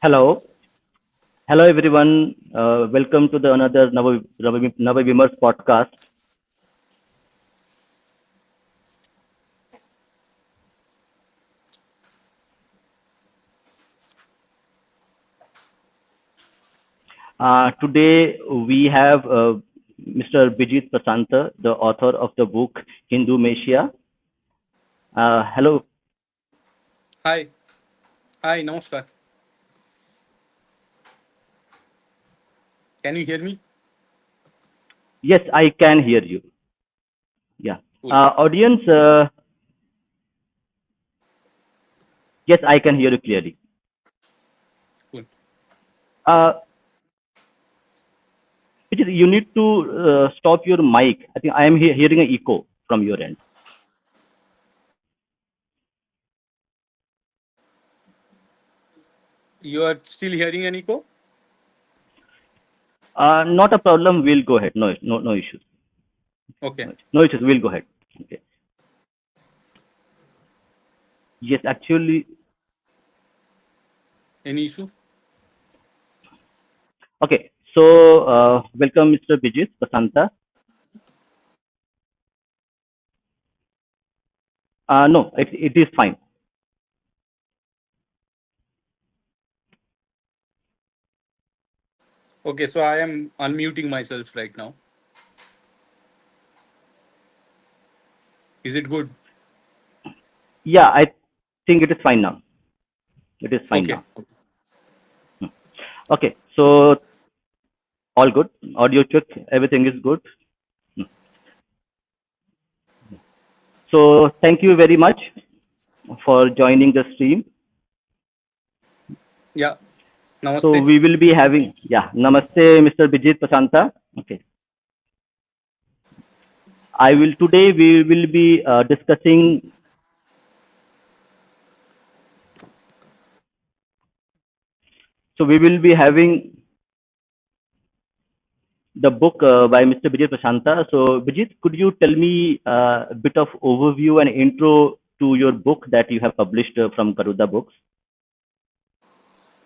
Hello, hello everyone. Welcome to the another Nava Vimers podcast. Today we have Mr. Bijeet Prasantha, the author of the book Hindumisia. Hello. Hi. Hi, Namaskar. Can you hear me? Yes, I can hear you. Yeah. Cool. Audience. Yes, I can hear you clearly. Cool. Uh, Bijeet, you need to stop your mic. I think I am hearing an echo from your end. You are still hearing an echo? Not a problem. We'll go ahead. No issues. Okay. No issues. We'll go ahead. Okay. Yes, actually. Any issue? Okay. So, welcome, Mr. Bijeet Prasantha. No, it is fine. Okay, so I am unmuting myself right now. Is it good? Yeah, I think it is fine now. It is fine Okay. now. Hmm. Okay. So, all good. Audio check. Everything is good. Hmm. So, thank you very much for joining the stream. Yeah. So, Namaste. we will be having, yeah, Namaste, Mr. Bijeet Prasantha. Okay. Today we will be discussing. So, we will be having the book by Mr. Bijeet Prasantha. So, Bijeet, could you tell me a bit of overview and intro to your book that you have published from Garuda Books?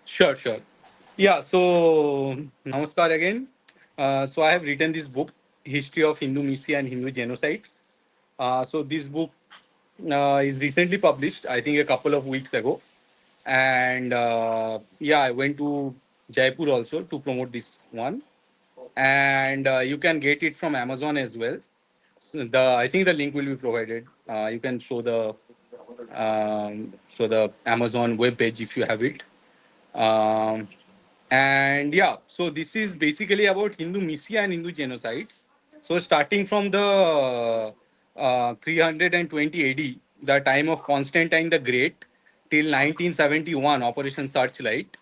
Sure, sure. Yeah, so Namaskar again. So I have written this book, History of Hindumisia and Hindu Genocides. So this book is recently published, I think a couple of weeks ago. And yeah, I went to Jaipur also to promote this one. And you can get it from Amazon as well. So I think the link will be provided. You can show the Amazon web page if you have it. Um, and yeah, so this is basically about Hindu Misia and Hindu genocides. So starting from the 320 AD, the time of Constantine the Great, till 1971, Operation Searchlight.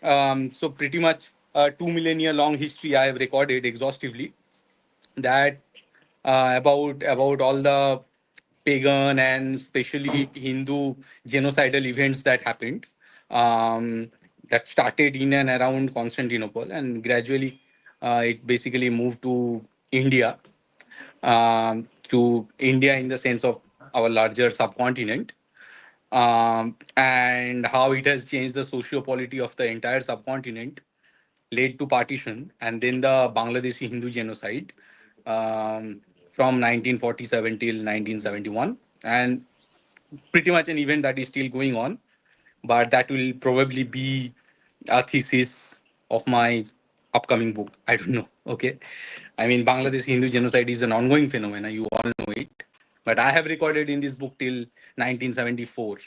So pretty much a 2 millennia long history I have recorded exhaustively that about all the pagan and especially Hindu genocidal events that happened that started in and around Constantinople and gradually it basically moved to India in the sense of our larger subcontinent, and how it has changed the socio-polity of the entire subcontinent, led to partition, and then the Bangladeshi Hindu genocide from 1947 till 1971, and pretty much an event that is still going on. But that will probably be a thesis of my upcoming book. I don't know. Okay. I mean, Bangladeshi Hindu genocide is an ongoing phenomenon. You all know it. But I have recorded in this book till 1974,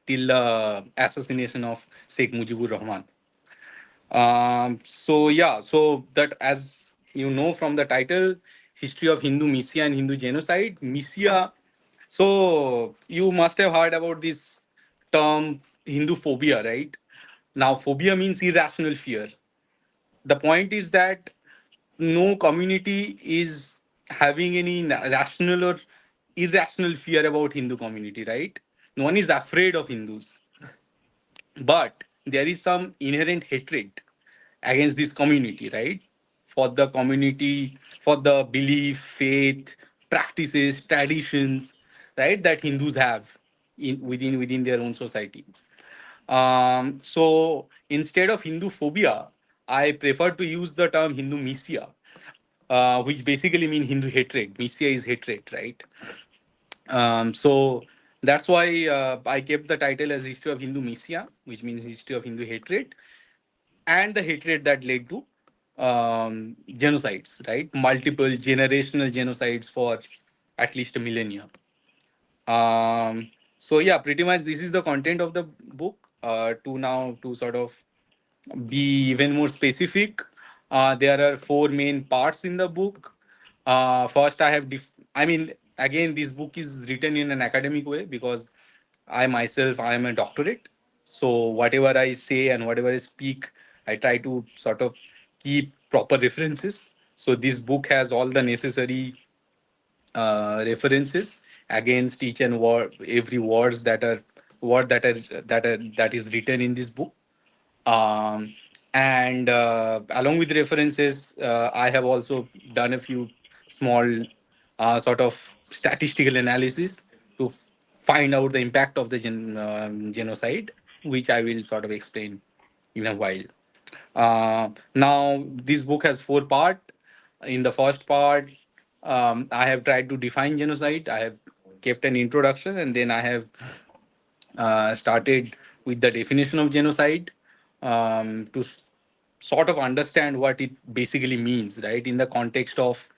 till the assassination of Sheikh Mujibur Rahman. So yeah, so that, as you know from the title, History of Hindu Misia and Hindu Genocide. Misia. So you must have heard about this term Hindu phobia, right? Now, phobia means irrational fear. The point is that no community is having any rational or irrational fear about Hindu community, right? No one is afraid of Hindus, but there is some inherent hatred against this community, right? For the community, for the belief, faith, practices, traditions, right, that Hindus have within their own society. So instead of Hindu phobia, I prefer to use the term Hindumisia, which basically mean Hindu hatred. Misia is hatred, right? So that's why I kept the title as History of Hindu Misia, which means history of Hindu hatred, and the hatred that led to genocides, right? Multiple generational genocides for at least a millennia. So yeah, pretty much this is the content of the book. To sort of be even more specific, there are four main parts in the book. First, I mean, again, this book is written in an academic way because I am a doctorate. So whatever I say and whatever I speak, I try to sort of keep proper references. So this book has all the necessary references against each and every words that are that is written in this book. um, and along with references, I have also done a few small sort of statistical analysis to find out the impact of the genocide, which I will sort of explain in a while. Now, this book has four part. In the first part, I have tried to define genocide. I have kept an introduction, and then I have started with the definition of genocide, to sort of understand what it basically means, right? In the context of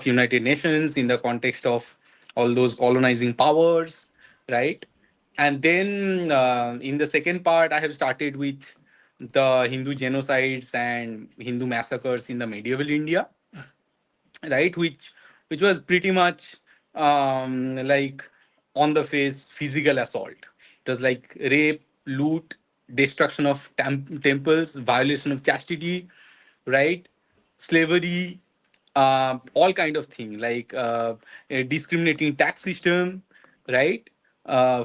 United Nations, in the context of all those colonizing powers, right? And then in the second part, I have started with the Hindu genocides and Hindu massacres in the medieval India, right? Which was pretty much like on the face physical assault. It was like rape, loot, destruction of temples, violation of chastity, right? Slavery, all kind of thing, like a discriminating tax system, right?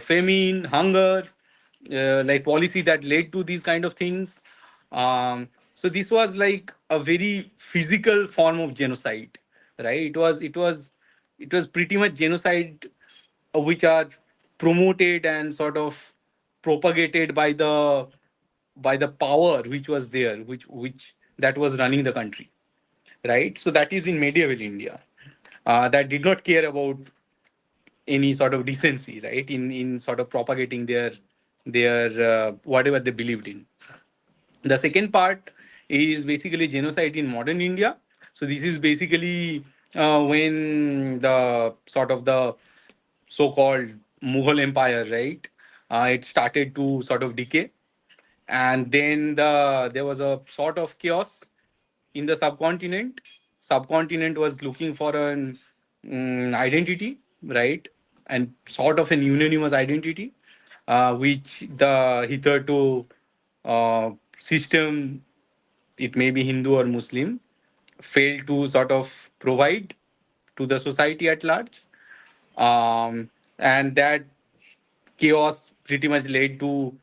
Famine, hunger, like policy that led to these kind of things. So this was like a very physical form of genocide, right? It was pretty much genocide, which are promoted and sort of propagated by the power which was there, which that was running the country, right? So that is in medieval India, that did not care about any sort of decency, right? In sort of propagating their whatever they believed in. The second part is basically genocide in modern India. So this is basically when the sort of the so-called Mughal Empire, right? It started to sort of decay, and then there was a sort of chaos in the subcontinent. Subcontinent was looking for an identity, right? And sort of an unanimous identity, which the hitherto system, it may be Hindu or Muslim, failed to sort of provide to the society at large. And that chaos pretty much led to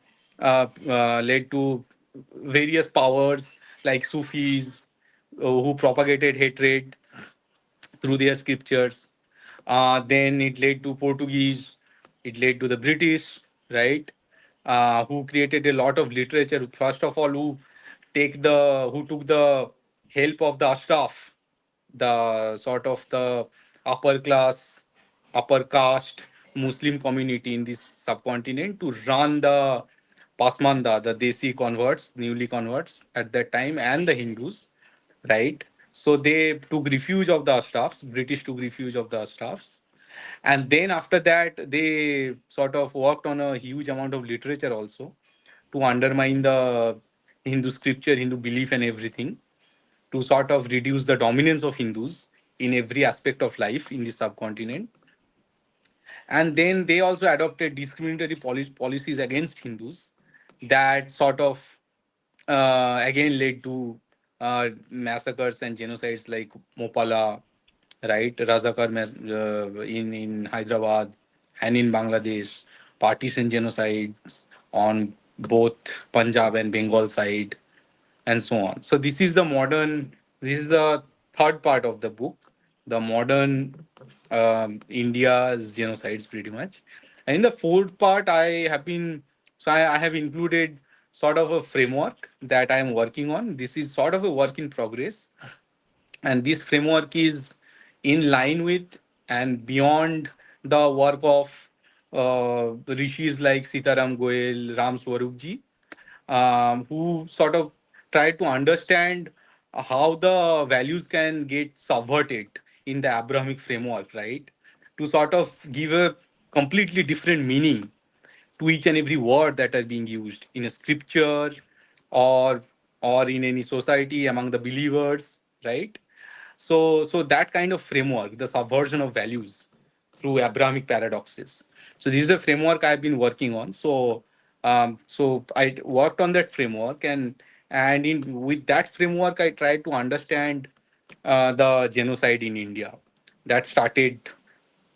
various powers like Sufis, who propagated hatred through their scriptures. Then it led to Portuguese, it led to the British, right? Who created a lot of literature. First of all, who took the help of the Ashraf, the sort of the upper class, upper caste Muslim community in this subcontinent to run the Pasmanda, the Desi converts, newly converts at that time, and the Hindus, right? So they took refuge of the Ashrafs. British took refuge of the Ashrafs, and then after that they sort of worked on a huge amount of literature also to undermine the Hindu scripture, Hindu belief, and everything, to sort of reduce the dominance of Hindus in every aspect of life in the subcontinent. And then they also adopted discriminatory policies against Hindus that sort of again led to massacres and genocides like Mopala, right? In Hyderabad and in Bangladesh, partisan genocides on both Punjab and Bengal side, and so on. So this is the third part of the book, the modern India's genocides, pretty much. And in the fourth part, I have included sort of a framework that I am working on. This is sort of a work in progress, and this framework is in line with and beyond the work of rishis like Sitaram Goel, Ram Swarupji, who sort of try to understand how the values can get subverted in the Abrahamic framework, right? To sort of give a completely different meaning to each and every word that are being used in a scripture or in any society among the believers, right? So that kind of framework, the subversion of values through Abrahamic paradoxes. So this is a framework I've been working on. So I worked on that framework, and in with that framework, I tried to understand the genocide in India that started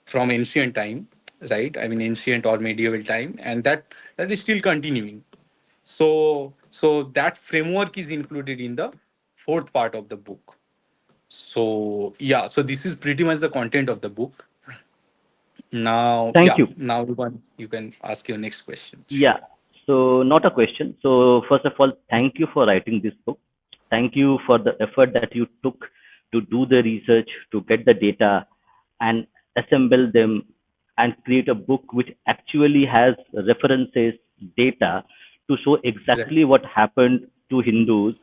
from ancient time, right? I mean, ancient or medieval time, and that is still continuing. So that framework is included in the fourth part of the book. So yeah, so this is pretty much the content of the book. Now, Thank yeah, you. now you can ask your next question. Yeah. Sure. So, not a question. So, first of all, thank you for writing this book. Thank you for the effort that you took to do the research, to get the data, and assemble them and create a book which actually has references, data to show Right. exactly what happened to Hindus.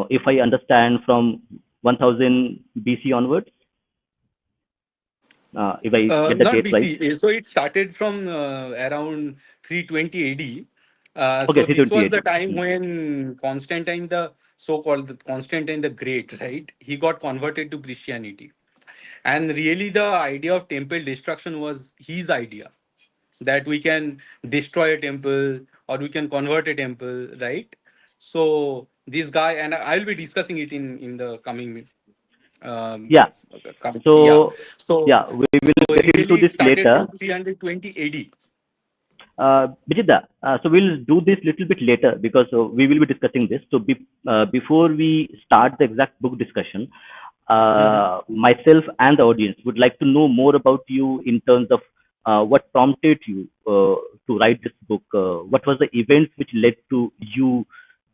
If I understand from 1000 BC onwards, if I get the Not date right. BC. So it started from around 320 AD. Okay, So this 320 was the AD. time when Constantine, the so-called Constantine the Great, right? He got converted to Christianity, and really the idea of temple destruction was his idea, that we can destroy a temple or we can convert a temple, right? So this guy, and I'll be discussing it in the coming um, Yeah. yeah. So, So yeah, we will get into really it this started later. from 320 AD. Bijita, so we'll do this little bit later because we will be discussing this. So, before we start the exact book discussion, Mhm. myself and the audience would like to know more about you in terms of what prompted you to write this book. What was the events which led to you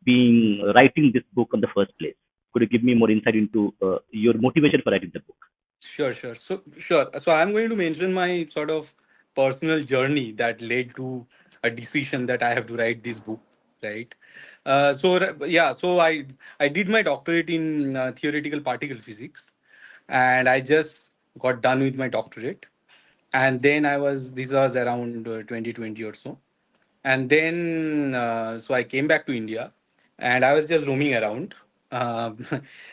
being writing this book in the first place? Could you give me more insight into your motivation for writing the book? Sure, sure. So, sure. So, I'm going to mention my sort of personal journey that led to a decision that I have to write this book, right? Yeah. So, I did my doctorate in theoretical particle physics, and I just got done with my doctorate, and then this was around 2020 or so, and then so I came back to India, and I was just roaming around. Um,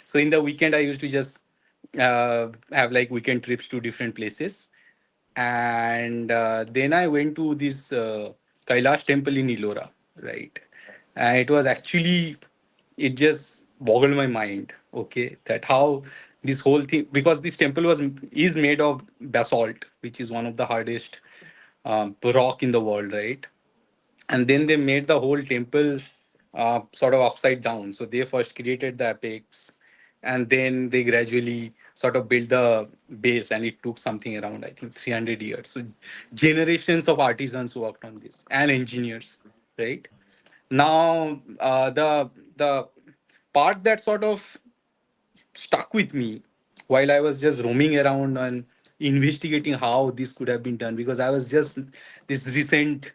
so in the weekend, I used to just have like weekend trips to different places, and then I went to this Kailash temple in Ellora, right? And it was actually, it just boggled my mind. Okay, that how this whole thing, because this temple is made of basalt, which is one of the hardest rock in the world, right? And then they made the whole temple sort of upside down. So they first created the apex, and then they gradually sort of built the base, and it took something around, I think, 300 years. So generations of artisans worked on this and engineers, right? Now the part that sort of stuck with me while I was just roaming around and investigating how this could have been done, because I was just this recent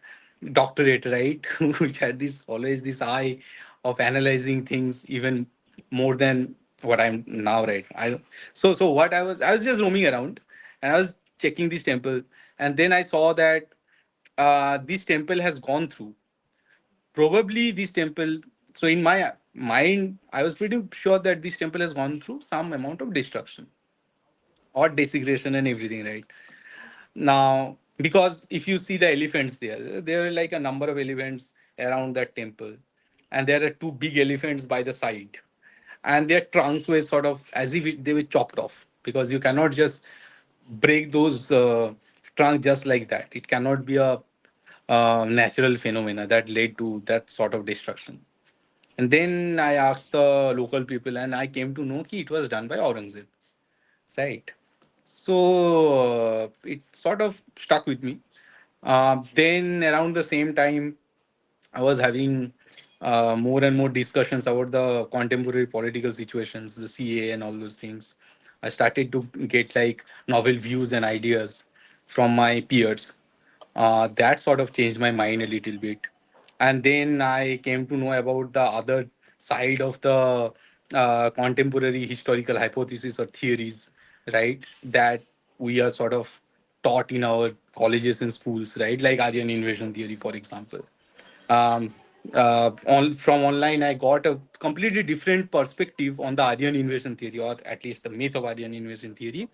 doctorate, right? Which had this always this eye of analyzing things even more than what I'm now, right? So what I was just roaming around, and I was checking this temple, and then I saw that this temple has gone through, probably this temple, so in my mind I was pretty sure that this temple has gone through some amount of destruction or desecration and everything, right? Now, because if you see the elephants there are like a number of elephants around that temple, and there are two big elephants by the side, and their trunks were sort of as if they were chopped off, because you cannot just break those trunks just like that. It cannot be a natural phenomena that led to that sort of destruction. And then I asked the local people, and I came to know that it was done by Aurangzeb, right? So it sort of stuck with me. Then around the same time, I was having more and more discussions about the contemporary political situations, the CA and all those things. I started to get like novel views and ideas from my peers. That sort of changed my mind a little bit. And then I came to know about the other side of the contemporary historical hypothesis or theories, right? That we are sort of taught in our colleges and schools, right? Like Aryan invasion theory, for example. um, from online, I got a completely different perspective on the Aryan invasion theory, or at least the myth of Aryan invasion theory.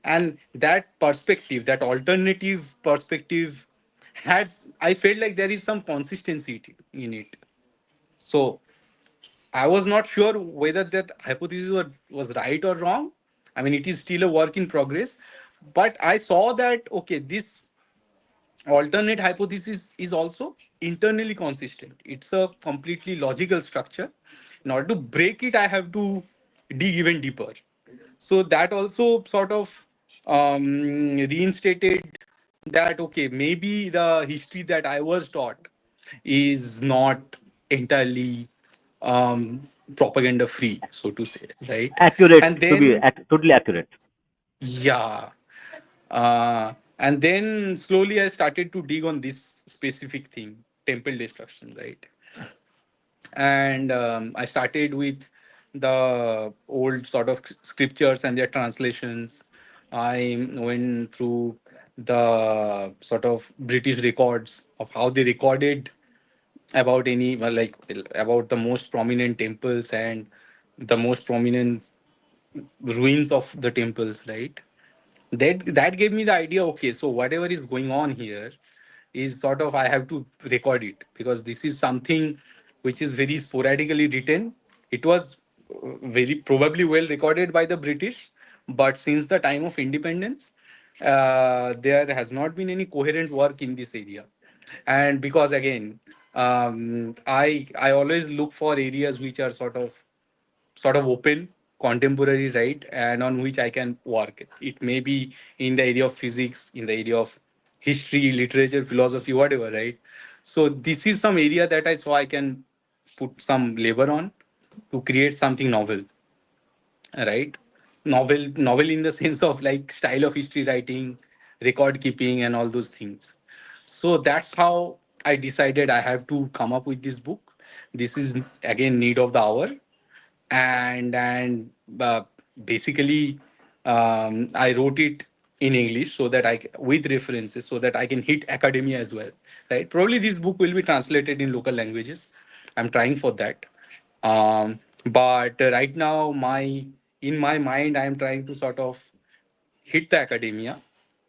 And that perspective, that alternative perspective, I felt like there is some consistency in it. So I was not sure whether that hypothesis was right or wrong. I mean, it is still a work in progress. But I saw that, okay, this alternate hypothesis is also internally consistent. It's a completely logical structure. In order to break it, I have to dig even deeper. So that also sort of reinstated that, okay, maybe the history that I was taught is not entirely um, propaganda free, so to say, right? Accurate, And to be then, totally accurate. yeah, and then slowly I started to dig on this specific thing, temple destruction, right? And I started with the old sort of scriptures and their translations. I went through the sort of British records of how they recorded about any, well, like about the most prominent temples and the most prominent ruins of the temples, right? That gave me the idea, okay, so whatever is going on here is sort of, I have to record it, because this is something which is very sporadically written. It was very probably well recorded by the British, but since the time of independence, there has not been any coherent work in this area. And because again, I always look for areas which are sort of open, contemporary, right, and on which I can work. It may be in the area of physics, in the area of history, literature, philosophy, whatever, right? So this is some area that I saw I can put some labor on to create something novel, right? Novel in the sense of like style of history writing, record keeping, and all those things. So that's how I decided I have to come up with this book. This is again need of the hour. And basically, I wrote it in English so that with references, so that I can hit academia as well, right? Probably this book will be translated in local languages. I'm trying for that. But right now, my in my mind, I'm trying to sort of hit the academia,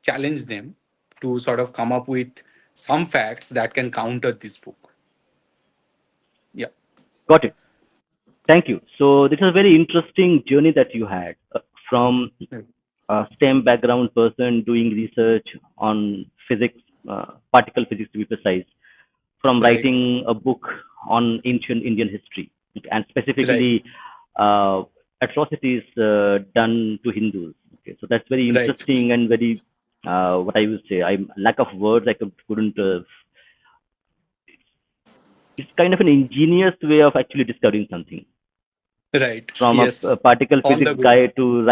challenge them to sort of come up with some facts that can counter this book. Yeah. Got it. Thank you. So this is a very interesting journey that you had from a STEM background person doing research on physics, particle physics to be precise, from Right. writing a book on ancient Indian history, okay, and Right. specifically atrocities done to Hindus. Okay, so that's very Right. interesting and very what I would say. I'm lack of words. Couldn't. It's kind of an ingenious way of actually discovering something Right. from a Yes. particle On physics the go. guy to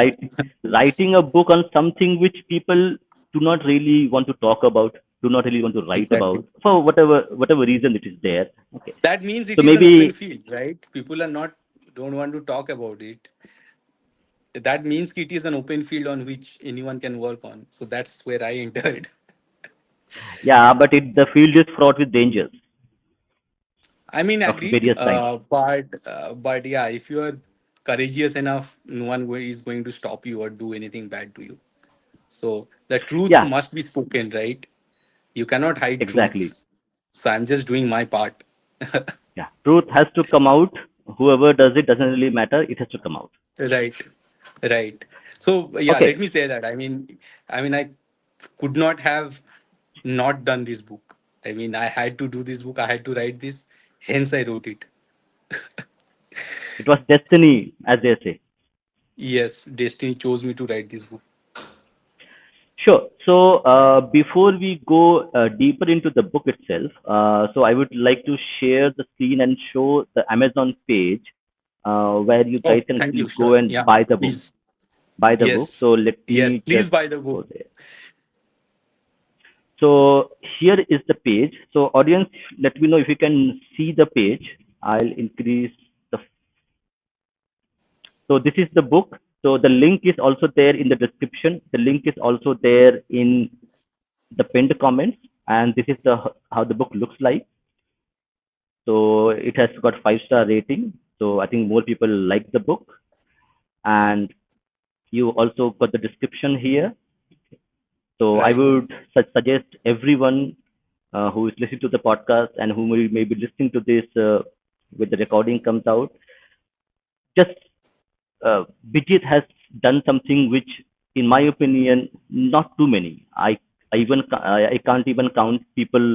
writing a book on something which people do not really want to talk about, do not really want to write Exactly. about for whatever reason it is there. Okay, That means it so is an open maybe field, right? People are not don't want to talk about it. That means it is an open field on which anyone can work on. So that's where I entered. yeah, but the field is fraught with dangers I mean, of agreed. various kinds. But yeah, if you are courageous enough, no one is going to stop you or do anything bad to you. So the truth Yeah, must be spoken, right? You cannot hide exactly. truths. So I'm just doing my part. Yeah, truth has to come out. Whoever does it doesn't really matter. It has to come out. Right, right. So yeah, let Okay, me say that. I mean, I could not have not done this book. I mean, I had to do this book. I had to write this. Hence, I wrote it. it was destiny, as they say. Yes, destiny chose me to write this book. Sure. So before we go deeper into the book itself, so I would like to share the screen and show the Amazon page where you guys Oh, can thank you. actually go Sure. and Yeah. buy the book. Please. Buy the book. So Yes. let Yes. me Please just buy the book. go there. So here is the page. So audience, let me know if you can see the page. I'll increase the. So this is the book. So the link is also there in the description. The link is also there in the pinned comments, and this is the how the book looks like. So it has got 5-star rating. So I think more people like the book, and you also got the description here. So I Right. would suggest everyone who is listening to the podcast and who may be listening to this with the recording comes out, just Bijeet has done something which, in my opinion, not too many. I can't even count people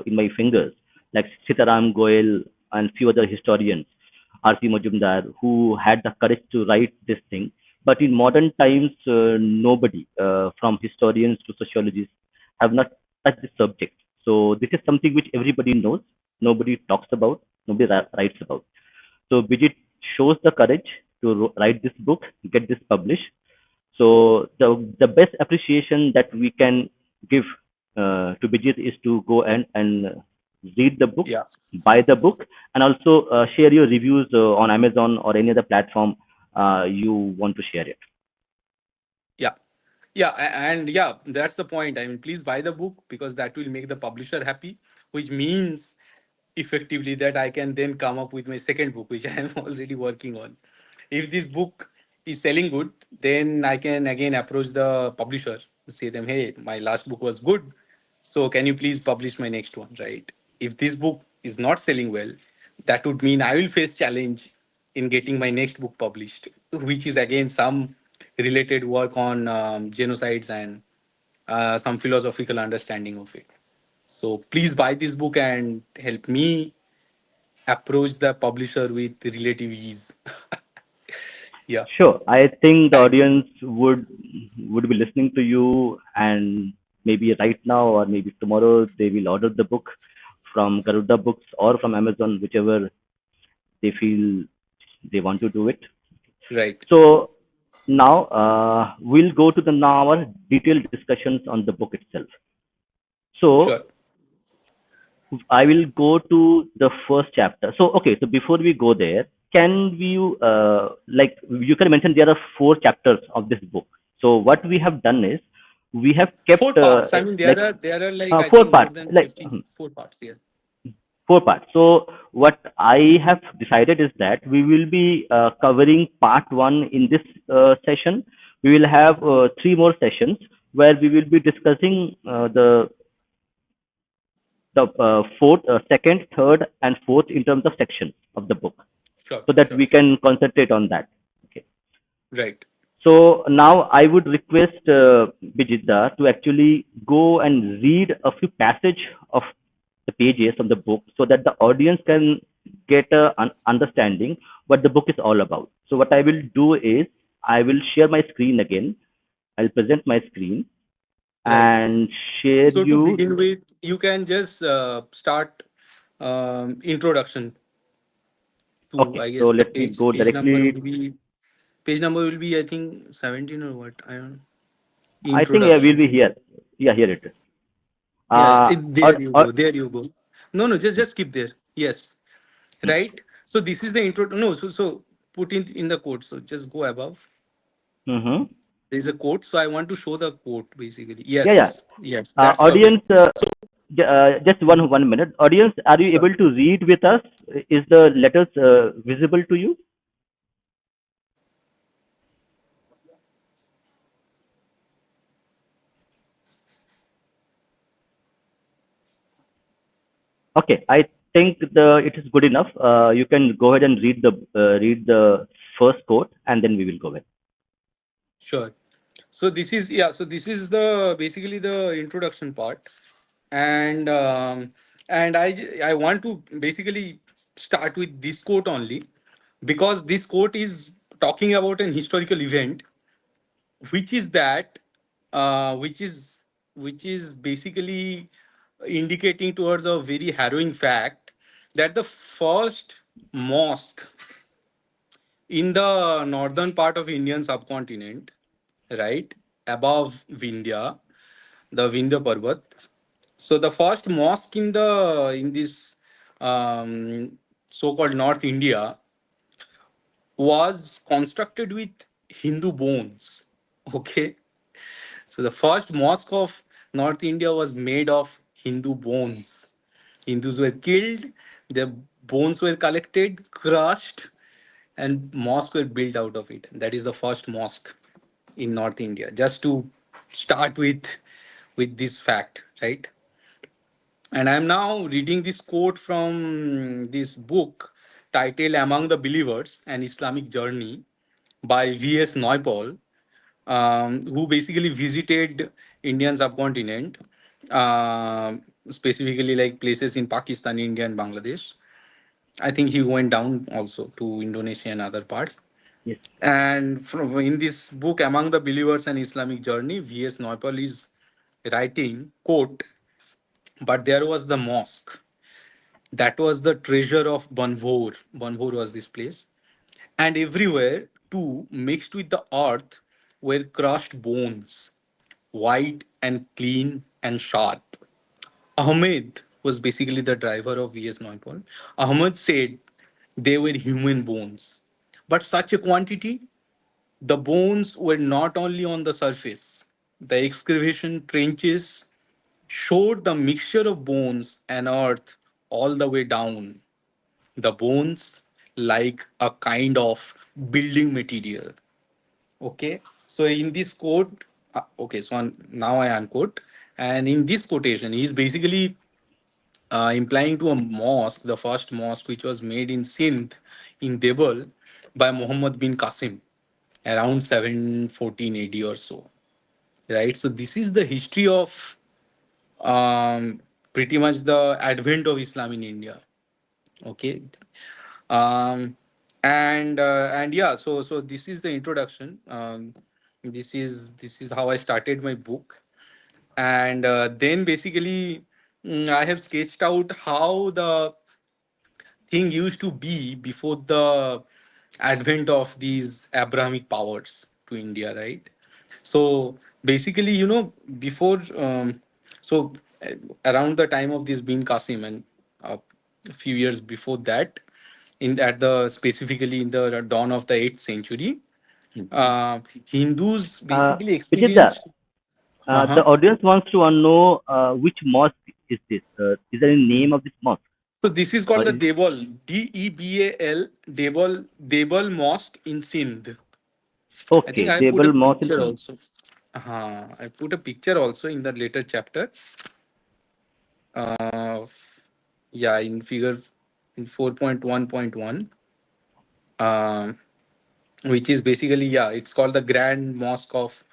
in my fingers, like Sitaram Goel and few other historians, R.C. Majumdar, who had the courage to write this thing. But in modern times, nobody, from historians to sociologists, have not touched this subject. So this is something which everybody knows, nobody talks about, nobody writes about. So Bijit shows the courage to write this book, get this published. So the best appreciation that we can give to Bijit is to go and read the book, Yeah. buy the book, and also share your reviews on Amazon or any other platform you want to share it. Yeah. Yeah. And yeah, that's the point. I mean, please buy the book because that will make the publisher happy, which means effectively that I can then come up with my second book, which I am already working on. If this book is selling good, then I can again approach the publisher, say them, hey, my last book was good, so can you please publish my next one, right? If this book is not selling well, that would mean I will face challenge in getting my next book published, which is again some related work on genocides and some philosophical understanding of it. So please buy this book and help me approach the publisher with relative ease. Yeah, Sure. I think the thanks. audience would be listening to you, and maybe right now or maybe tomorrow they will order the book from Garuda Books or from Amazon, whichever they feel they want to do it. Right. So now we'll go to the now our detailed discussions on the book itself. So Sure. I will go to the first chapter. So okay, so before we go there, can we like you can mention there are 4 chapters of this book. So what we have done is we have Four kept parts. I mean, there are like I four think more parts, than like 15. 4 parts. Yeah. 4 parts. So what I have decided is that we will be covering part one in this session. We will have 3 more sessions where we will be discussing the fourth, second, third, and fourth in terms of sections of the book, Sure. so that Sure. we can concentrate on that. Okay. Right. So now I would request Bijita to actually go and read a few passage of the pages of the book, so that the audience can get an understanding what the book is all about. So what I will do is I will share my screen again. I'll present my screen Right. and share So to you. begin with, you can just start introduction to, Okay, I so guess, the let me page. go Will directly. be page number will be I think 17 or what, I don't know. I think yeah, we'll Introduction. be here. Yeah, here it is. Yeah, Uh, there you or go. There you go. No, no, just keep there. Yes, right. So this is the intro. No, so put in the quote. So just go above. mm-hmm. There is a quote. So I want to show the quote basically. Yeah, yeah. Yes, yes, that's perfect. Audience, just one minute. Audience, are you Sure. able to read with us? Is the letters visible to you? Okay, I think the it is good enough. You can go ahead and read the first quote, and then we will go ahead. Sure. So this is, yeah. So this is the basically the introduction part, and I want to basically start with this quote only, because this quote is talking about an historical event, which is that. which is basically indicating towards a very harrowing fact that the first mosque in the northern part of Indian subcontinent, right above Vindhya, the Vindhya Parvat. So the first mosque in this so-called North India was constructed with Hindu bones. Okay, so the first mosque of North India was made of Hindu bones. Hindus were killed, their bones were collected, crushed, and mosques were built out of it. That is the first mosque in North India. Just to start with this fact, right? And I'm now reading this quote from this book titled Among the Believers, An Islamic Journey by V.S. Naipaul, who basically visited Indian subcontinent, specifically like places in Pakistan, India, and Bangladesh. I think he went down also to Indonesia and other parts. Yes. And from in this book, Among the Believers and Islamic Journey, V.S. Naipaul is writing, quote, but there was the mosque. That was the treasure of Banvor. Banvor was this place. And everywhere, too, mixed with the earth, were crushed bones, white and clean and sharp. Ahmed was basically the driver of VS Naipaul. Ahmed said they were human bones. But such a quantity, the bones were not only on the surface. The excavation trenches showed the mixture of bones and earth all the way down. The bones like a kind of building material. Okay. So in this quote, okay, so now I unquote. And in this quotation, he's basically implying to a mosque, the first mosque which was made in Sindh, in Debal, by Muhammad bin Qasim around 714 AD or so. Right. So this is the history of pretty much the advent of Islam in India. Okay. um and yeah, so this is the introduction. This is how I started my book. And then basically, I have sketched out how the thing used to be before the advent of these Abrahamic powers to India, right? So basically, before, so uh, around the time of this bin Qasim, and uh, a few years before that, in at the specifically in the dawn of the 8th century, Hindus basically Bijeeta, experienced. Uh-huh. the audience wants to know which mosque is this? Is there any name of this mosque? So this is Or called the is Debal, Debal, Debal Mosque in Sindh. I think okay, I put a Debel Mosque in picture Sindh. also. I put a picture also in the later chapter. Uh, yeah, in figure in 4.1.1, uh, which is basically, yeah, it's called the Grand Mosque of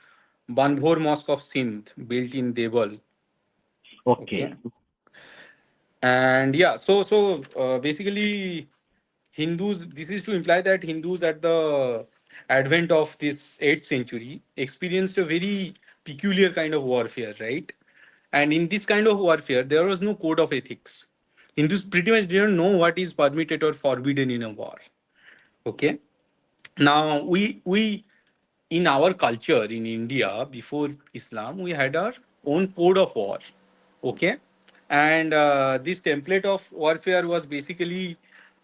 Banbhor Mosque of Sindh, built in Debal. Okay. Okay. And yeah, so basically, Hindus, this is to imply that Hindus at the advent of this 8th century experienced a very peculiar kind of warfare, right? And in this kind of warfare, there was no code of ethics. Hindus pretty much didn't know what is permitted or forbidden in a war. Okay. Now we in our culture in India before Islam, we had our own code of war. Okay. And this template of warfare was basically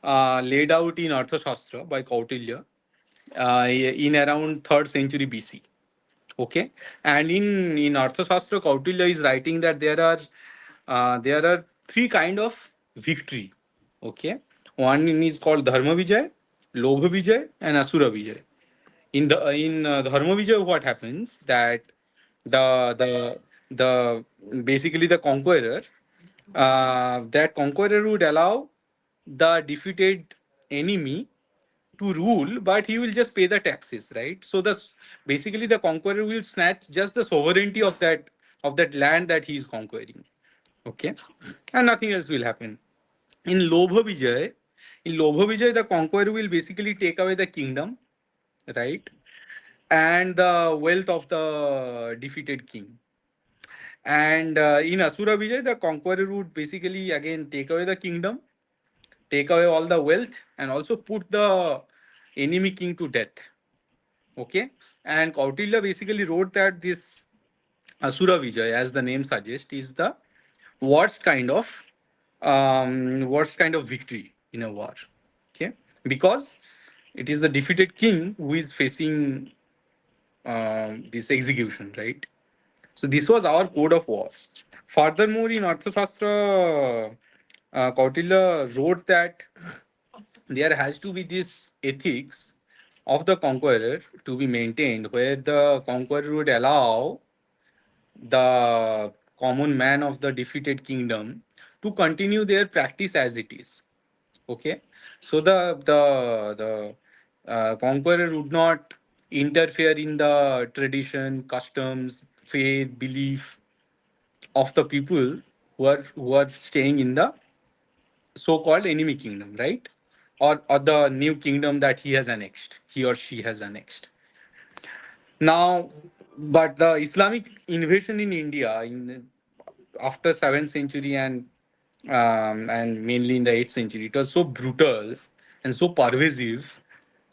laid out in Arthashastra by Kautilya in around 3rd century BC. Okay. And in Arthashastra, Kautilya is writing that there are three kind of victory. Okay. One is called Dharma Vijay, Lobha Vijay, and Asura Vijay. In Dharma Vijay, what happens that the basically the conqueror, that conqueror would allow the defeated enemy to rule, but he will just pay the taxes, right? So the basically the conqueror will snatch just the sovereignty of that land that he is conquering. Okay, and nothing else will happen. In Lobha Vijay, the conqueror will basically take away the kingdom, right? and the wealth of the defeated king. And in Asura Vijay, the conqueror would basically again take away the kingdom, take away all the wealth, and also put the enemy king to death. Okay, and Kautilya basically wrote that this Asura Vijay, as the name suggests, is the worst kind of victory in a war. Okay, because it is the defeated king who is facing this execution, right? So this was our code of war. Furthermore, in Arthashastra, Kautilya wrote that there has to be this ethics of the conqueror to be maintained, where the conqueror would allow the common man of the defeated kingdom to continue their practice as it is. Okay, so the conqueror would not interfere in the tradition, customs, faith, belief of the people who are staying in the so-called enemy kingdom, right? Or the new kingdom that he or she has annexed. Now, but the Islamic invasion in India in after 7th century and mainly in the 8th century, it was so brutal and so pervasive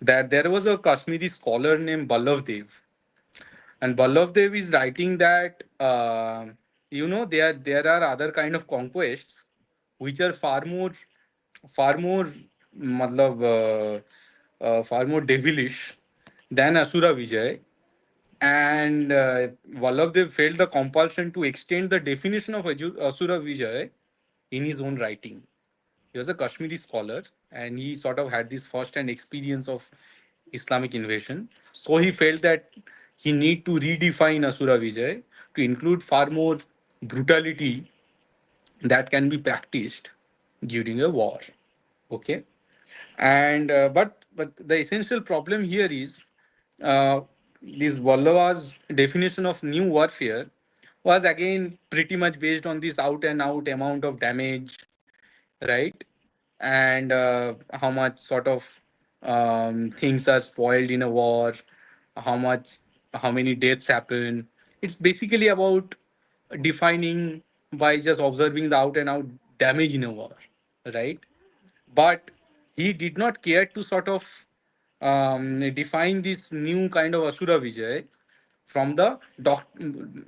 that there was a Kashmiri scholar named Ballav Dev, and Ballav Dev is writing that there are other kind of conquests which are far more matlab, far more devilish than Asura Vijay. And Vallabhdev felt the compulsion to extend the definition of Asura Vijay in his own writing. He was a Kashmiri scholar and he sort of had this first hand experience of Islamic invasion. So he felt that he need to redefine Asura Vijay to include far more brutality that can be practiced during a war. Okay, and but the essential problem here is uh, this Vallava's definition of new warfare was again pretty much based on this out and out amount of damage, right? And how much sort of things are spoiled in a war, how much, how many deaths happen. It's basically about defining by just observing the out and out damage in a war, right? But he did not care to sort of define this new kind of Asura Vijay from the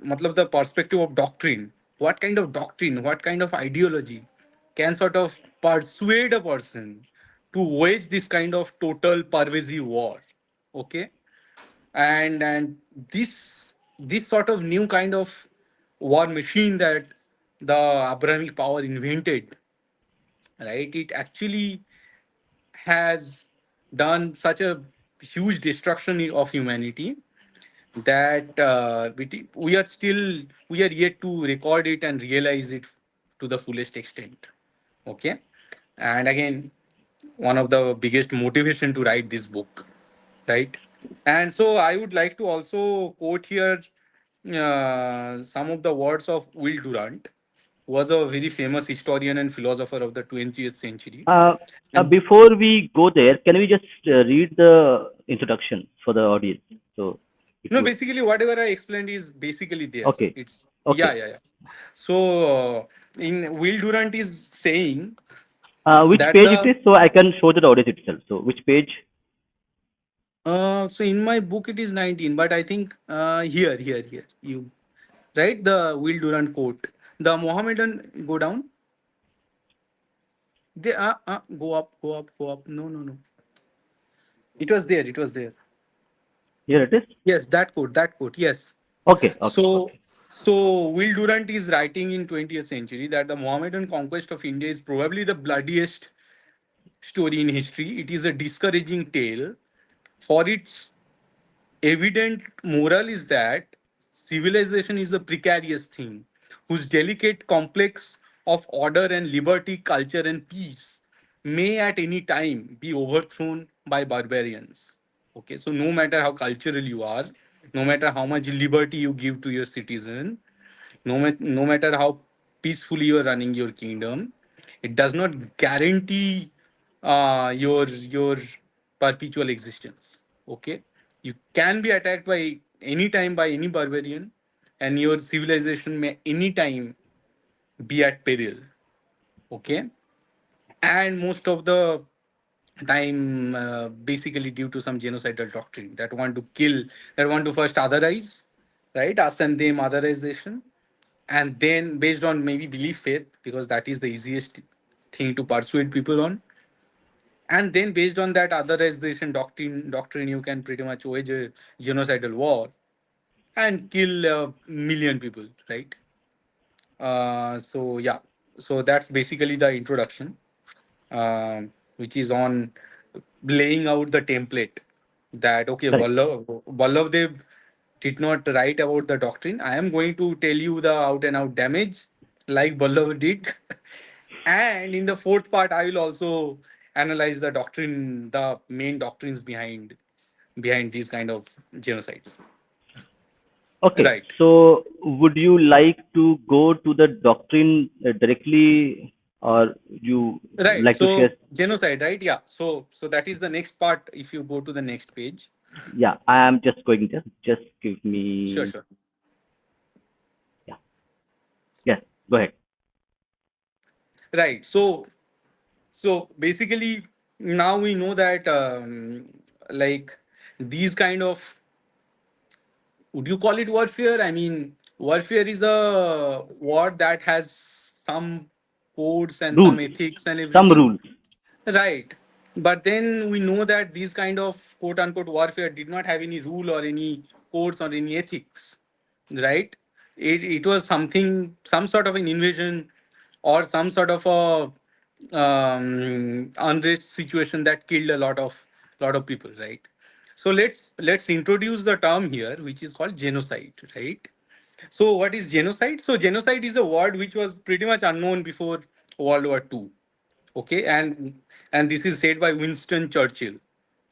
matlab the perspective of doctrine. What kind of doctrine, what kind of ideology can sort of persuade a person to wage this kind of total pervasive war? Okay, and this sort of new kind of war machine that the Abrahamic power invented, right? It actually has done such a huge destruction of humanity that we are yet to record it and realize it to the fullest extent. Okay, and again, one of the biggest motivation to write this book, right? And so I would like to also quote here some of the words of Will Durant, who was a very famous historian and philosopher of the 20th century. Uh, And Before we go there, can we just read the introduction for the audience? So, if no, you basically whatever I explained is basically there. okay, It's yeah, okay. yeah, yeah. So in Will Durant is saying Which that page it the is? So I can show the audience itself. So which page? so in my book it is 19, but I think here you right the Will Durant quote. The Mohammedan go down. They go up. No. It was there. It was there. Here it is. Yes, that quote. That quote. Yes. Okay, okay, So, okay. so Will Durant is writing in 20th century that the Mohammedan conquest of India is probably the bloodiest story in history. It is a discouraging tale. For its evident moral is that civilization is a precarious thing whose delicate complex of order and liberty, culture and peace may at any time be overthrown by barbarians. Okay, so no matter how cultural you are, no matter how much liberty you give to your citizen, no matter how peacefully you're running your kingdom, it does not guarantee your perpetual existence. Okay, You can be attacked by any time by any barbarian, and your civilization may any time be at peril. Okay, and most of the time, basically due to some genocidal doctrine that want to kill, that want to first otherize, right? Us and them otherization, and then based on maybe belief faith, because that is the easiest thing to persuade people on, and then based on that otherization doctrine, you can pretty much wage a genocidal war and kill a million people, right? So yeah, so that's basically the introduction, which is on laying out the template that okay, Correct. Vallav Dev did not write about the doctrine. I am going to tell you the out and out damage like Vallav did, and in the fourth part, I will also analyze the doctrine, the main doctrines behind these kind of genocides. Okay. Right. So would you like to go to the doctrine directly, or you Right. like to share? So genocide, right? Yeah. So that is the next part. If you go to the next page. Yeah, I am just going there. Just give Sure, me. sure. Yeah. Yes. Go ahead. Right. So basically now we know that like these kind of, would you call it warfare? I mean, warfare is a war that has some codes and some Rules. ethics and Some everything. rules. Right. But then we know that these kind of quote unquote warfare did not have any rule or any codes or any ethics. Right. It was something, some sort of an invasion or some sort of a unrest situation that killed a lot of people. Right. So let's introduce the term here, which is called genocide. Right. So what is genocide? So genocide is a word which was pretty much unknown before World War II. Okay, and this is said by Winston Churchill,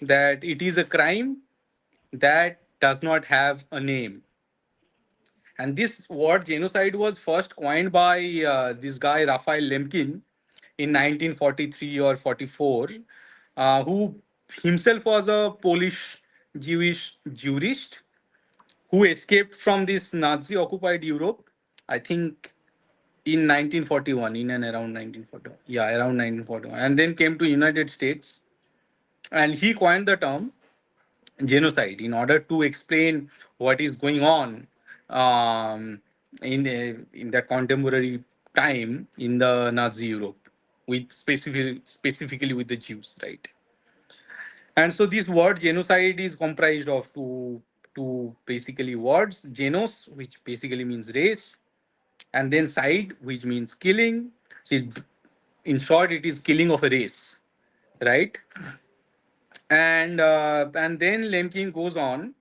that it is a crime that does not have a name. And this word genocide was first coined by this guy Raphael Lemkin in 1943 or 44, who himself was a Polish Jewish jurist who escaped from this Nazi occupied Europe, I think in 1941, in and around 1941. Yeah, around 1941. And then came to United States, and he coined the term genocide in order to explain what is going on in that contemporary time in the Nazi Europe, with specifically with the Jews, right? And so this word genocide is comprised of two basically words: genos, which basically means race, and then side, which means killing. So in short, it is killing of a race, right? And then Lemkin goes on,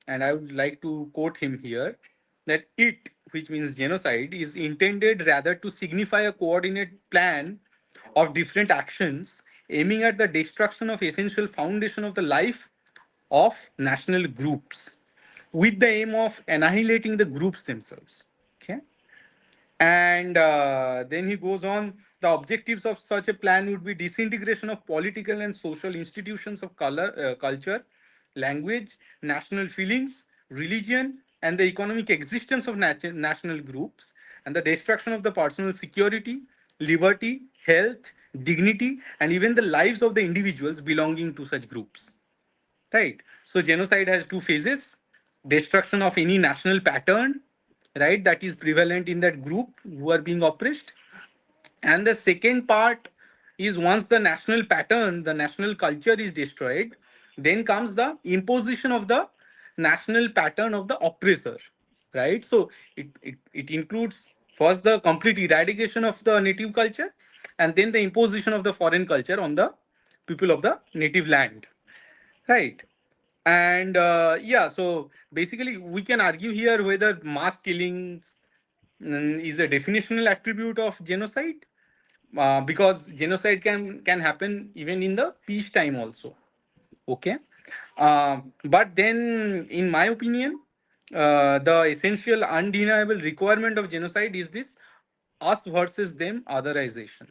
and I would like to quote him here, that it, which means genocide, is intended rather to signify a coordinate plan of different actions aiming at the destruction of essential foundation of the life of national groups, with the aim of annihilating the groups themselves. Okay. And then he goes on, the objectives of such a plan would be disintegration of political and social institutions of culture, language, national feelings, religion, and the economic existence of national groups, and the destruction of the personal security, liberty, health, dignity, and even the lives of the individuals belonging to such groups. Right. So genocide has two phases: destruction of any national pattern, right, that is prevalent in that group who are being oppressed. And the second part is, once the national pattern, the national culture is destroyed, then comes the imposition of the national pattern of the oppressor. Right. So it includes first the complete eradication of the native culture, and then the imposition of the foreign culture on the people of the native land. Right. And yeah, so basically, we can argue here whether mass killings is a definitional attribute of genocide, because genocide can happen even in the peace time also. Okay. But then, in my opinion, the essential, undeniable requirement of genocide is this us versus them otherization,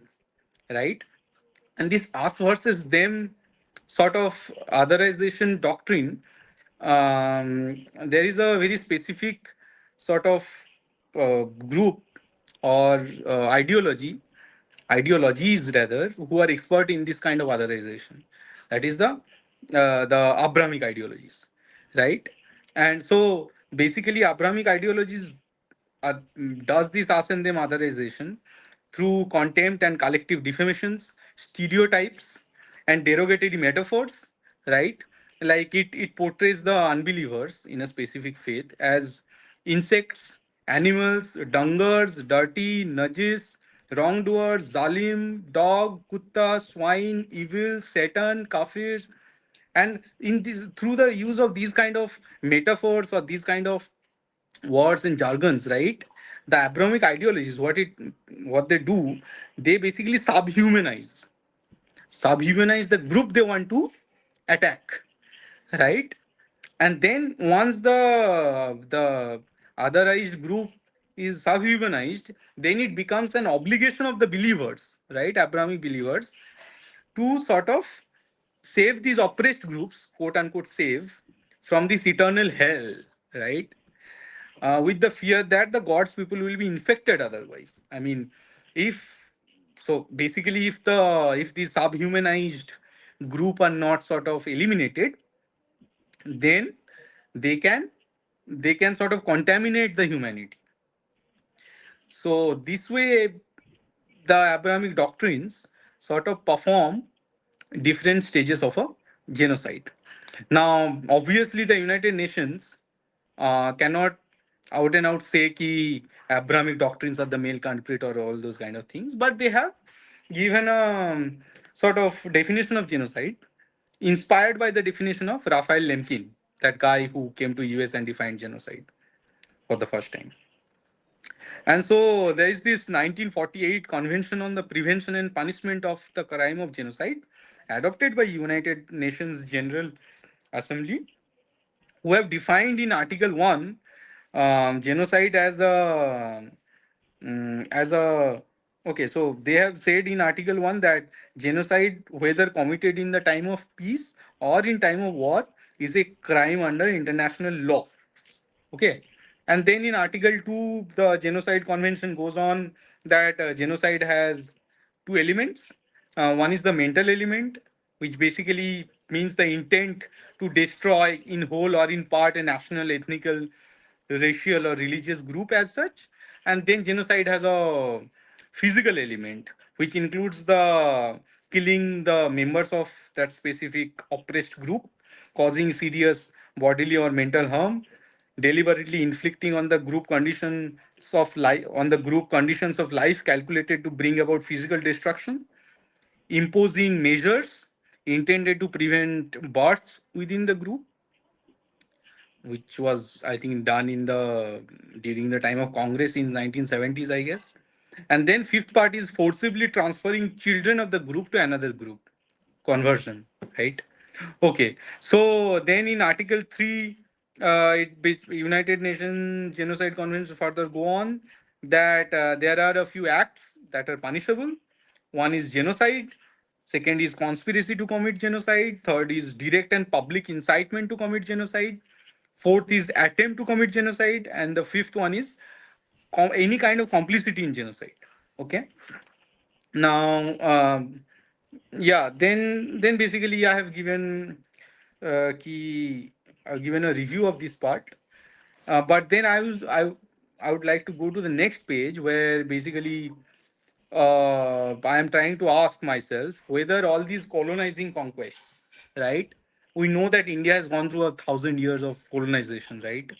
right? And this us versus them sort of otherization doctrine there is a very specific sort of group or ideologies rather, who are expert in this kind of otherization. That is the Abrahamic ideologies, right? And so basically, Abrahamic ideologies does this us and them otherization through contempt and collective defamations, stereotypes, and derogatory metaphors, right? Like it portrays the unbelievers in a specific faith as insects, animals, dungers, dirty, najis, wrongdoers, zalim, dog, kutta, swine, evil, Satan, kafir. And in this, through the use of these kind of metaphors or these kind of words and jargons, right? The Abrahamic ideologies, what they do, they basically subhumanize the group they want to attack, right? And then once the otherized group is subhumanized, then it becomes an obligation of the believers, right? Abrahamic believers, to sort of save these oppressed groups, quote unquote, save from this eternal hell, right? With the fear that the God's people will be infected otherwise. I mean, if so, basically, if the subhumanized group are not sort of eliminated, then they can they can sort of contaminate the humanity. So this way, the Abrahamic doctrines sort of perform different stages of a genocide. Now, obviously, the United Nations cannot out and out say ki Abrahamic doctrines are the male culprit or all those kind of things, but they have given a sort of definition of genocide inspired by the definition of Raphael Lemkin, that guy who came to US and defined genocide for the first time. And so there is this 1948 Convention on the Prevention and Punishment of the Crime of Genocide, adopted by United Nations General Assembly, who have defined in Article 1 genocide as a okay, so they have said in Article 1 that genocide, whether committed in the time of peace or in time of war, is a crime under international law. Okay. And then in Article 2, the Genocide Convention goes on that genocide has two elements. One is the mental element, which basically means the intent to destroy in whole or in part a national, ethnical, racial, or religious group as such. And then genocide has a physical element, which includes the killing the members of that specific oppressed group, causing serious bodily or mental harm, deliberately inflicting on the group conditions of life calculated to bring about physical destruction, imposing measures intended to prevent births within the group, which was, I think, done in the during the time of Congress in 1970s, I guess. And then fifth part is forcibly transferring children of the group to another group, conversion, right? Okay, so then in Article 3, United Nations Genocide Convention further go on that there are a few acts that are punishable. One is genocide, second is conspiracy to commit genocide, third is direct and public incitement to commit genocide, fourth is attempt to commit genocide, and the fifth one is any kind of complicity in genocide. Okay. Now, yeah, then basically I have given I've given a review of this part, but then I would like to go to the next page where basically I am trying to ask myself whether all these colonizing conquests, right? We know that India has gone through 1,000 years of colonization, right?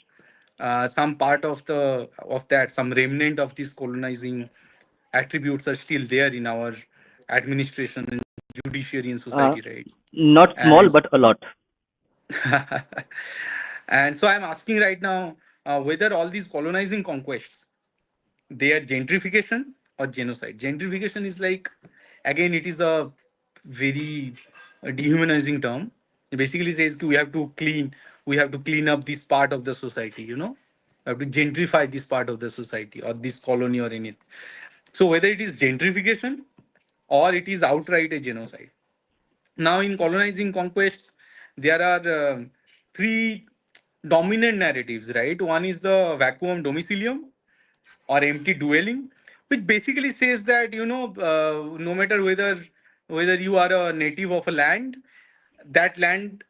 Some part of that, some remnant of these colonizing attributes are still there in our administration and judiciary and Uh, society, right? Not small, And but a lot. and so I'm asking right now whether all these colonizing conquests, they are gentrification or genocide. Gentrification is like, again, it is a very dehumanizing term. It basically says we have to clean up this part of the society, we have to gentrify this part of the society or this colony or anything. So whether it is gentrification or it is outright a genocide. Now, in colonizing conquests, there are three. dominant narratives, right? One is the vacuum domicilium or empty dwelling, which basically says that no matter whether you are a native of a land, that land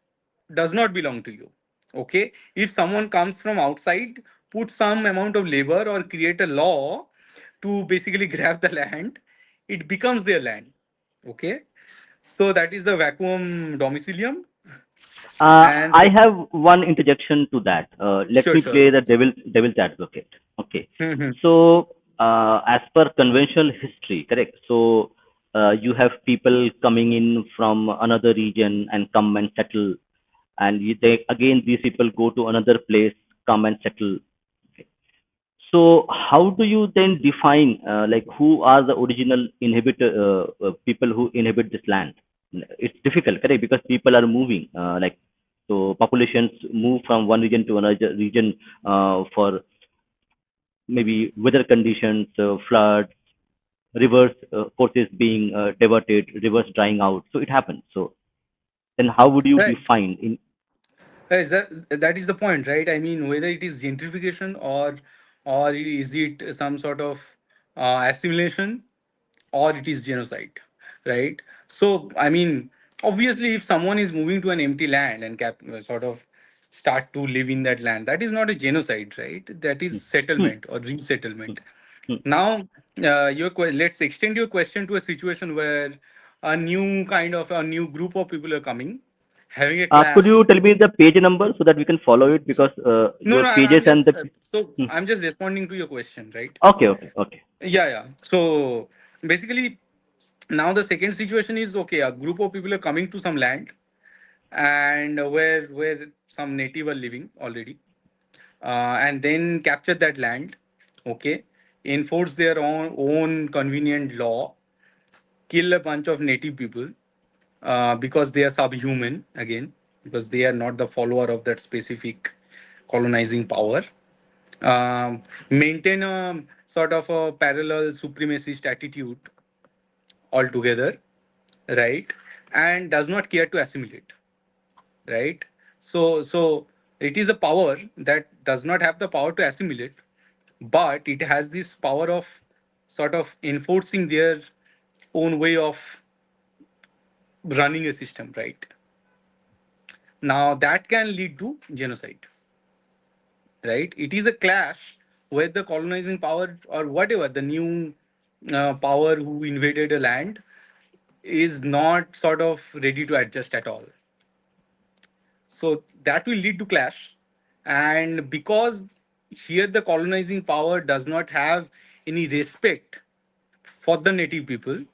does not belong to you. Okay, if someone comes from outside, put some amount of labor or create a law to basically grab the land, it becomes their land. Okay, so that is the vacuum domicilium. And I have one interjection to that. Let sure, me sure. play the devil's advocate. Okay. Mhm. So, as per conventional history, correct. So, you have people coming in from another region and come and settle, and they again these people go to another place, come and settle. Okay. So, how do you then define like who are the original inhabitor people who inhabit this land? It's difficult, correct? Because people are moving, like so populations move from one region to another region for maybe weather conditions, floods, rivers courses being diverted, rivers drying out. So it happens. So then, how would you Right. define in? Is that is the point, right? I mean, whether it is gentrification or is it some sort of assimilation or it is genocide, right? So, I mean, obviously, if someone is moving to an empty land and sort of start to live in that land, that is not a genocide, right? That is Hmm, settlement or resettlement. hmm. Now, let's extend your question to a situation where a new group of people are coming, having a Could you clash. tell me the page number so that we can follow it? Because No, your no, pages I'm and just the hmm. I'm just responding to your question, right? Okay, okay, okay. Yeah, yeah. So basically, now the second situation is okay. A group of people are coming to some land, and where some native are living already, and then capture that land. Okay, enforce their own convenient law, kill a bunch of native people because they are subhuman again, because they are not the follower of that specific colonizing power. Maintain a sort of a parallel supremacist attitude altogether, right? And does not care to assimilate, right? So it is a power that does not have the power to assimilate, but it has this power of sort of enforcing their own way of running a system, right? Now that can lead to genocide, right? It is a clash with the colonizing power or whatever the new power who invaded a land is not sort of ready to adjust at all. So that will lead to clash. And because here the colonizing power does not have any respect for the native people,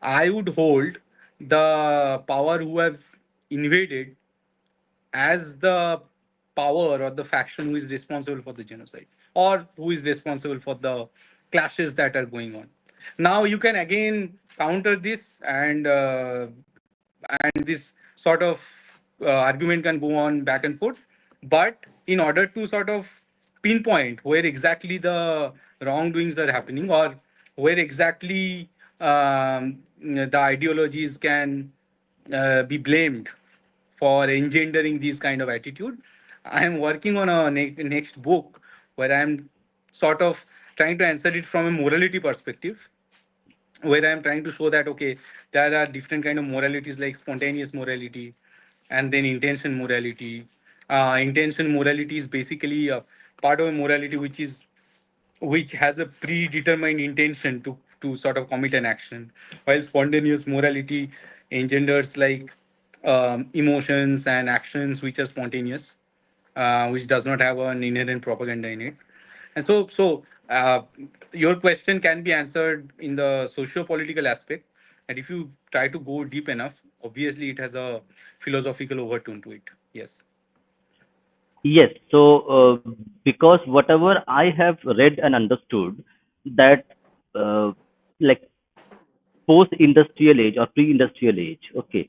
I would hold the power who have invaded as the power or the faction who is responsible for the genocide or who is responsible for the clashes that are going on. Now you can again counter this, and this sort of argument can go on back and forth. But in order to sort of pinpoint where exactly the wrongdoings are happening or where exactly the ideologies can be blamed for engendering these kind of attitude, I am working on a next book where I'm sort of trying to answer it from a morality perspective, where I'm trying to show that okay, there are different kind of moralities like spontaneous morality and then intention morality. Intention morality is basically a part of a morality which has a predetermined intention to sort of commit an action, while spontaneous morality engenders like emotions and actions which are spontaneous, which does not have an inherent propaganda in it. And your question can be answered in the socio-political aspect. And if you try to go deep enough, obviously it has a philosophical overtone to it. Yes. Yes. So because whatever I have read and understood that like post-industrial age or pre-industrial age, okay,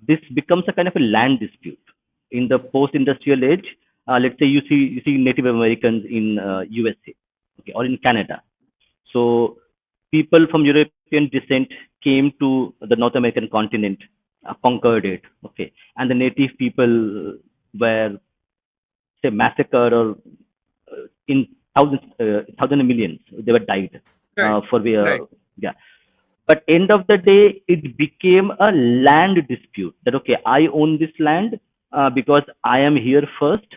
this becomes a kind of a land dispute. In the post-industrial age, let's say you see Native Americans in USA, okay, or in Canada. So people from European descent came to the North American continent, conquered it, okay, and the native people were say massacre or in thousands and millions they were died Right. for the Right. yeah. But end of the day it became a land dispute that okay, I own this land because I am here first,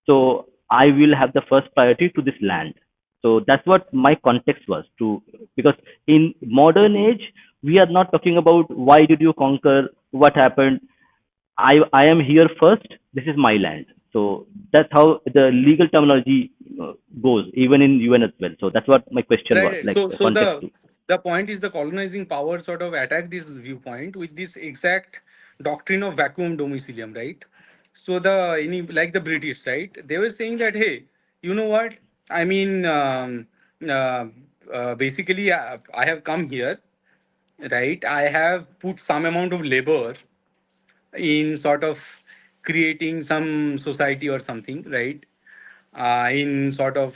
so I will have the first priority to this land. So that's what my context was to, because in modern age we are not talking about why did you conquer, what happened. I am here first. This is my land. So that's how the legal terminology goes, even in UN as well. So that's what my question Right, was, right. like So, the context to. the point is the colonizing power sort of attack this viewpoint with this exact doctrine of vacuum domicilium, right? So the any like the British, right? They were saying that hey, you know what? I mean, uh, basically, I have come here, right? I have put some amount of labor in sort of creating some society or something, right? In sort of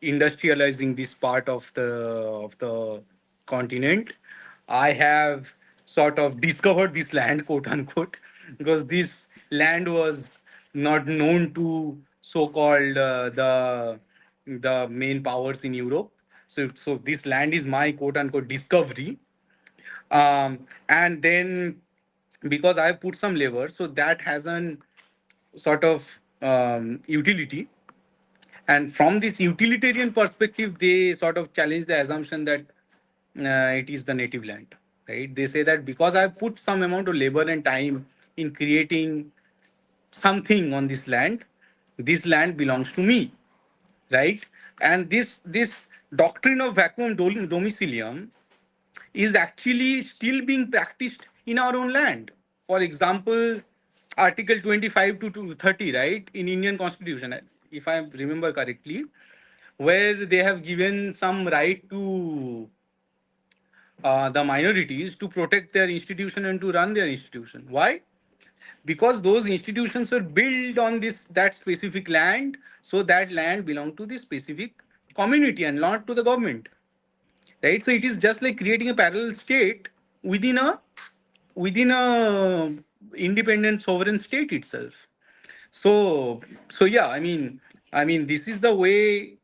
industrializing this part of the continent. I have sort of discovered this land, quote unquote, because this land was not known to so-called the main powers in Europe. So this land is my quote unquote discovery, and then because I put some labor, so that has an sort of utility. And from this utilitarian perspective, they sort of challenge the assumption that it is the native land, right? They say that because I put some amount of labor and time in creating something on this land belongs to me, right? And this doctrine of vacuum domicilium is actually still being practiced in our own land. For example, Article 25 to 30, right, in Indian Constitution, if I remember correctly, where they have given some right to the minorities to protect their institution and to run their institution. Why? Because those institutions are built on this that specific land, so that land belong to the specific community and not to the government, right? So it is just like creating a parallel state within a independent sovereign state itself. So yeah, I mean this is the way,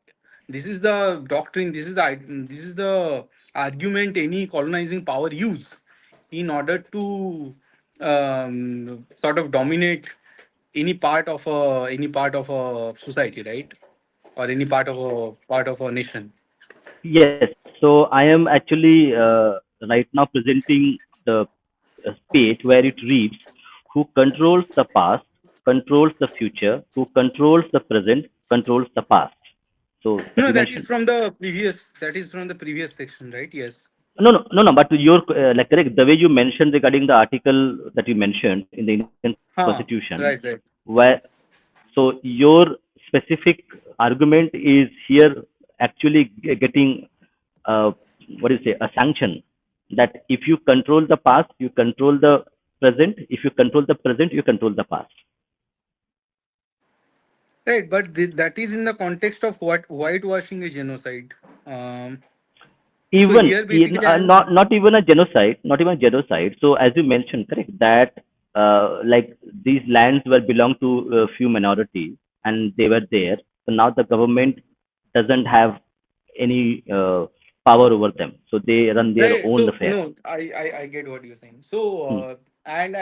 this is the doctrine, this is the argument any colonizing power use in order to sort of dominate any part of a society, right? Or any part of a nation. Yes. So I am actually right now presenting the page where it reads, who controls the past, controls the future, who controls the present, controls the past. So that No, you that is mentioned. from the previous. That is from the previous section, right? Yes. No, no, no, no. But your like correct the way you mentioned regarding the article that you mentioned in the Indian Huh. Constitution, Right. Right. where so your specific argument is here actually getting what do you say, a sanction that if you control the past, you control the present. If you control the present, you control the past. Right. But that is in the context of what whitewashing a genocide. Um. So Even here, basically, I am. not even a genocide, not even a genocide. So as you mentioned, correct, that like these lands were belong to a few minorities and they were there. So now the government doesn't have any power over them, so they run their Right. own So affairs. no, I get what you're saying. So Hmm. and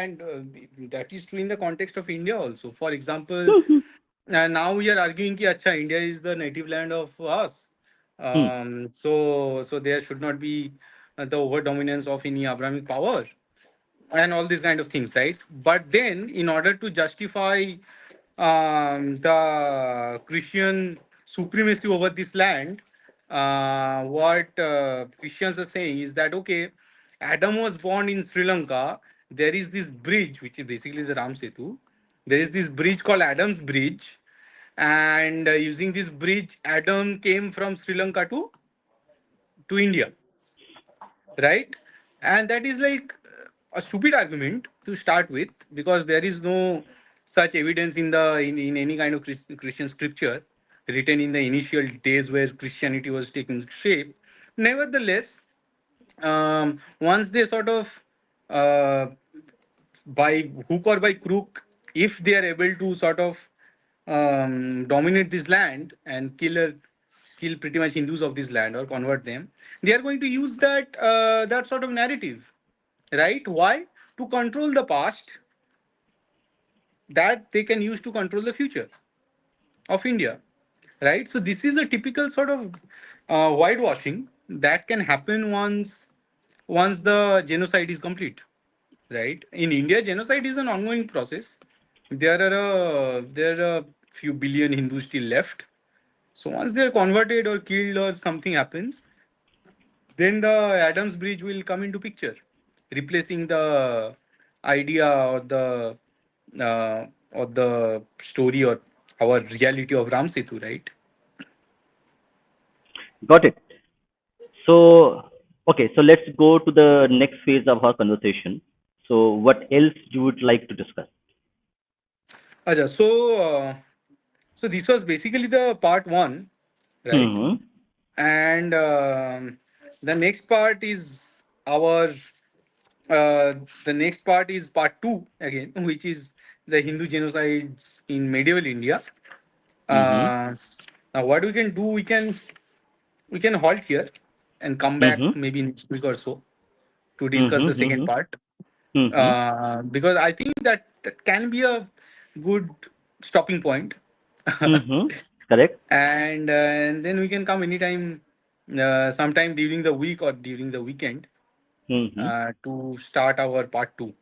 that is true in the context of India also. For example, Hmm. now we are arguing that acha, India is the native land of us. Hmm. So there should not be the over dominance of any Abrahamic power and all these kind of things, right? But then, in order to justify the Christian supremacy over this land, what Christians are saying is that okay, Adam was born in Sri Lanka. There is this bridge, which is basically the Ram Setu. There is this bridge called Adam's Bridge, and using this bridge, Adam came from Sri Lanka to India, right? And that is like a stupid argument to start with, because there is no such evidence in any kind of Christian scripture written in the initial days where Christianity was taking shape. Nevertheless, once they sort of uh, by hook or by crook, if they are able to sort of dominate this land and kill pretty much Hindus of this land or convert them, they are going to use that sort of narrative, right? Why? To control the past that they can use to control the future of India, right? So this is a typical sort of whitewashing that can happen once the genocide is complete, right? In India, genocide is an ongoing process. There are a few billion Hindus still left. So once they're converted or killed or something happens, then the Adams Bridge will come into picture, replacing the idea uh, or the story or our reality of Ram Setu, right? Got it. So, okay, so let's go to the next phase of our conversation. So, what else you would like to discuss? Aja, so this was basically the part one, right? Hmm. And the next part is our uh, the next part is part two again, which is the Hindu genocides in medieval India. Hmm. Uh, Now, what we can halt here and come back Hmm. maybe next week or so to discuss the second Hmm. part, Hmm. because I think that can be a good stopping point. Hmm. Correct. And then we can come anytime, sometime during the week or during the weekend, Hmm. to start our part two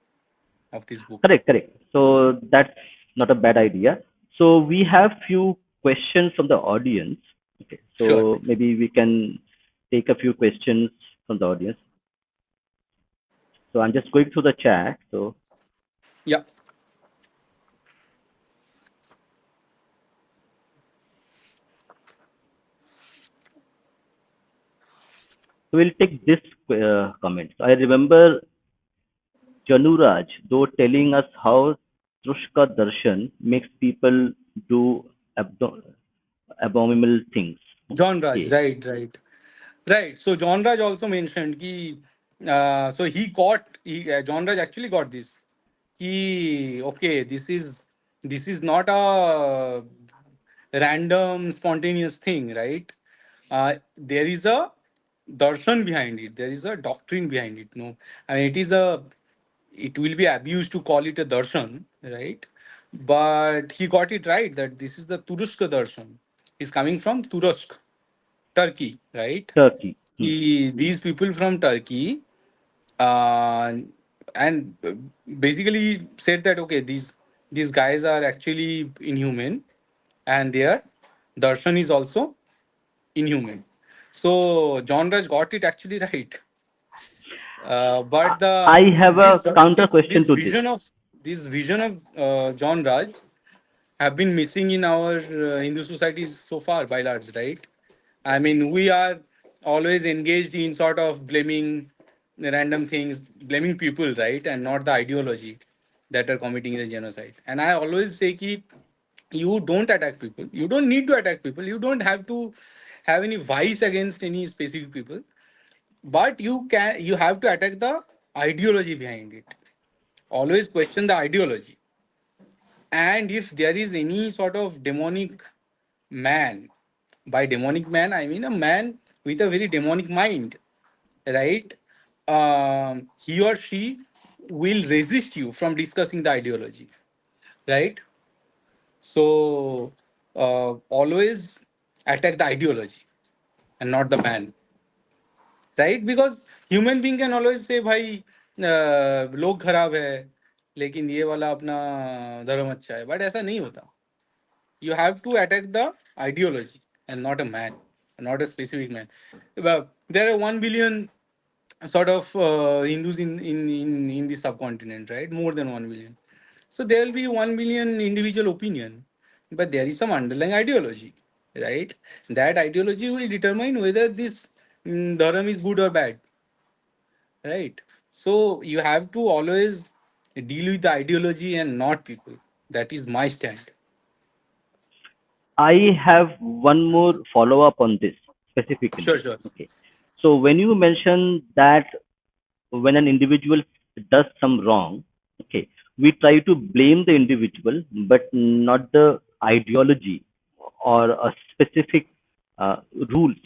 of this book. Correct. Correct. So that's not a bad idea. So we have few questions from the audience. Okay. Sure. So maybe we can take a few questions from the audience. So I'm just going through the chat. Yeah. So we'll take this comment. So I remember Januraj, though, telling us how Trushka Darshan makes people do abominable things. John Raj, Okay. right, right. Right. So John Raj also mentioned ki, so John Raj actually got this. Ki, okay, this is not a random spontaneous thing, right? There is a darshan behind it. There is a doctrine behind it. No, and it will be abused to call it a darshan, right? But he got it right that this is the Turushka darshan. It's coming from Turusk, Turkey, right? Turkey. These people from Turkey, uh, and basically said that okay, these guys are actually inhuman, and their darshan is also inhuman. So John Raj got it actually right. I But I have this a counter this question this to this. vision of this vision of John Raj have been missing in our Hindu societies so far by large, right? I mean, we are always engaged in sort of blaming the random things, blaming people, right, and not the ideology that are committing the genocide. And I always say, keep you don't attack people. You don't need to attack people. You don't have to have any vice against any specific people, but you have to attack the ideology behind it. Always question the ideology. And if there is any sort of demonic man, by demonic man, I mean a man with a very demonic mind, right? He or she will resist you from discussing the ideology, right? So always attack the ideology and not the man, right? Because human being can always say, भाई लोग खराब है लेकिन ये वाला अपना धर्म अच्छा है, बट ऐसा नहीं होता. You have to attack the ideology and not a man, not a specific man. Well, there are 1 billion sort of Hindus in the subcontinent, right? More than 1 billion. So there will be 1 billion individual opinion, but there is some underlying ideology, right? That ideology will determine whether this dharam is good or bad, right? So you have to always deal with the ideology and not people. That is my stand. I have one more follow up on this Sure, specifically. sure. Okay. So when you mention that when an individual does some wrong, okay, we try to blame the individual, but not the ideology or a specific uh, rules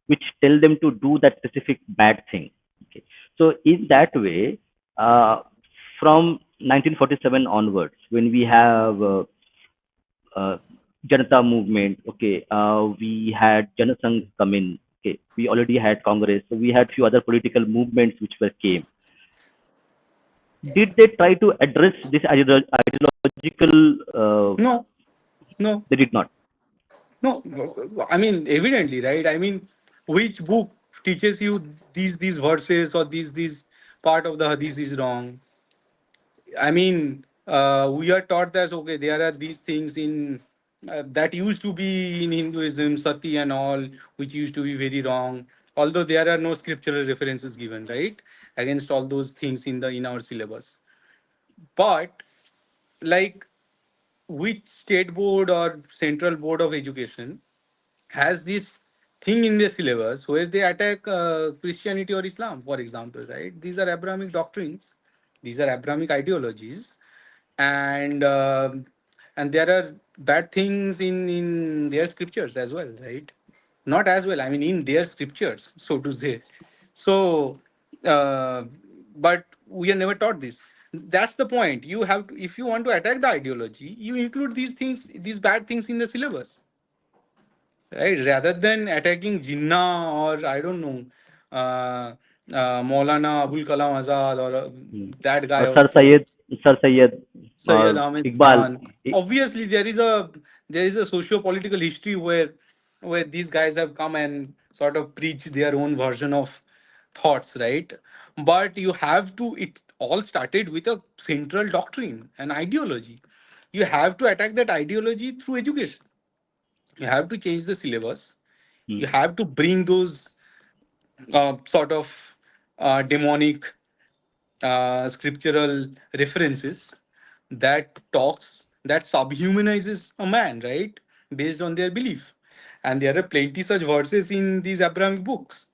which tell them to do that specific bad thing. Okay. So in that way, from 1947 onwards, when we have uh, Janata movement, okay, we had Janasangh come in, okay, we already had Congress, so we had few other political movements which were came. Did they try to address this ideological? No, no, They did not. no. I mean, evidently, right? I mean, which book teaches you these verses or these part of the hadith is wrong? I mean, we are taught that okay, there are these things in that used to be in Hinduism, sati and all, which used to be very wrong. Although there are no scriptural references given, right, against all those things in our syllabus. But like, which state board or central board of education has this thing in their syllabus where they attack Christianity or Islam, for example, right? These are Abrahamic doctrines, these are Abrahamic ideologies, and there are bad things in their scriptures as well, right? Not as well, I mean, in their scriptures, so to say. So, uh, but we are never taught this. That's the point. You have to, if you want to attack the ideology, you include these things, these bad things in the syllabus, right? Rather than attacking Jinnah or I don't know, Maulana Abul Kalam Azad or Hmm. that guy Or or Sir Syed, Sayyid or Ahmed Iqbal. Khan. Obviously, there is a socio-political history where these guys have come and sort of preach their own version of thoughts, right? But you have to. It all started with a central doctrine, an ideology. You have to attack that ideology through education. You have to change the syllabus. Hmm. You have to bring those sort of demonic scriptural references that subhumanizes a man, right, based on their belief. And there are plenty such verses in these Abrahamic books.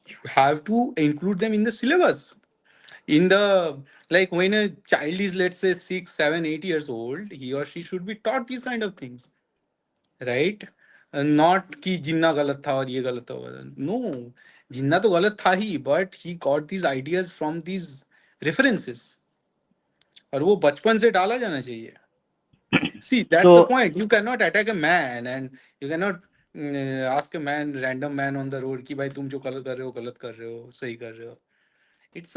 You have to include them in the syllabus. In the, like, when a child is, let's say, 6, 7, 8 years old, he or she should be taught these kind of things, right? Not कि जिन्ना गलत था और ये गलत था. No, जिन्ना तो गलत था ही, but he got these ideas from these references. और वो बचपन से डाला जाना चाहिए. See, that's the So point. You cannot attack a man, and you cannot ask a man, random man on the road, कि भाई तुम जो गलत कर रहे हो, सही कर रहे हो. It's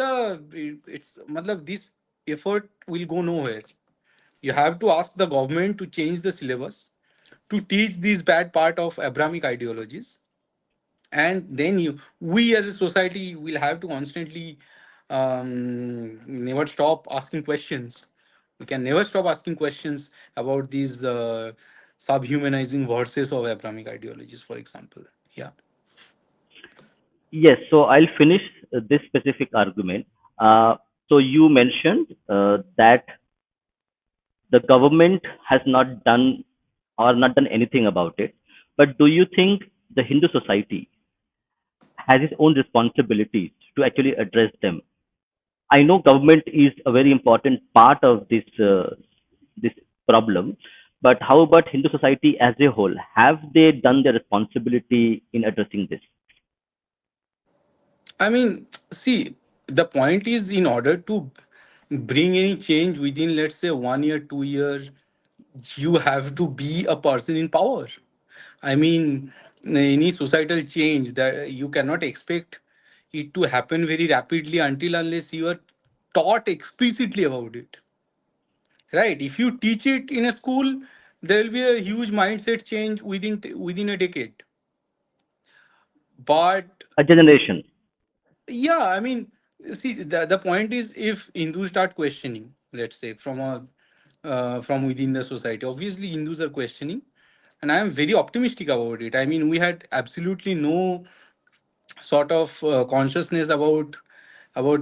मतलब this effort will go nowhere. You have to ask the government to change the syllabus, to teach these bad part of Abrahamic ideologies, and then we as a society will have to constantly never stop asking questions. We can never stop asking questions about these subhumanizing verses of Abrahamic ideologies, for example. Yeah. yes, so I'll finish this specific argument. Uh, so you mentioned that the government has not done or not done anything about it. But do you think the Hindu society has its own responsibilities to actually address them? I know government is a very important part of this problem, but how about Hindu society as a whole? Have they done their responsibility in addressing this? I mean, see, the point is, in order to bring any change within, let's say, 1 year, 2 years, you have to be a person in power. I mean, any societal change that you cannot expect it to happen very rapidly until unless you are taught explicitly about it. Right? If you teach it in a school, there will be a huge mindset change within a decade. But A generation. yeah, I mean, see, the point is, if Hindus start questioning, let's say, from within the society, obviously Hindus are questioning, and I am very optimistic about it. I mean, we had absolutely no sort of consciousness about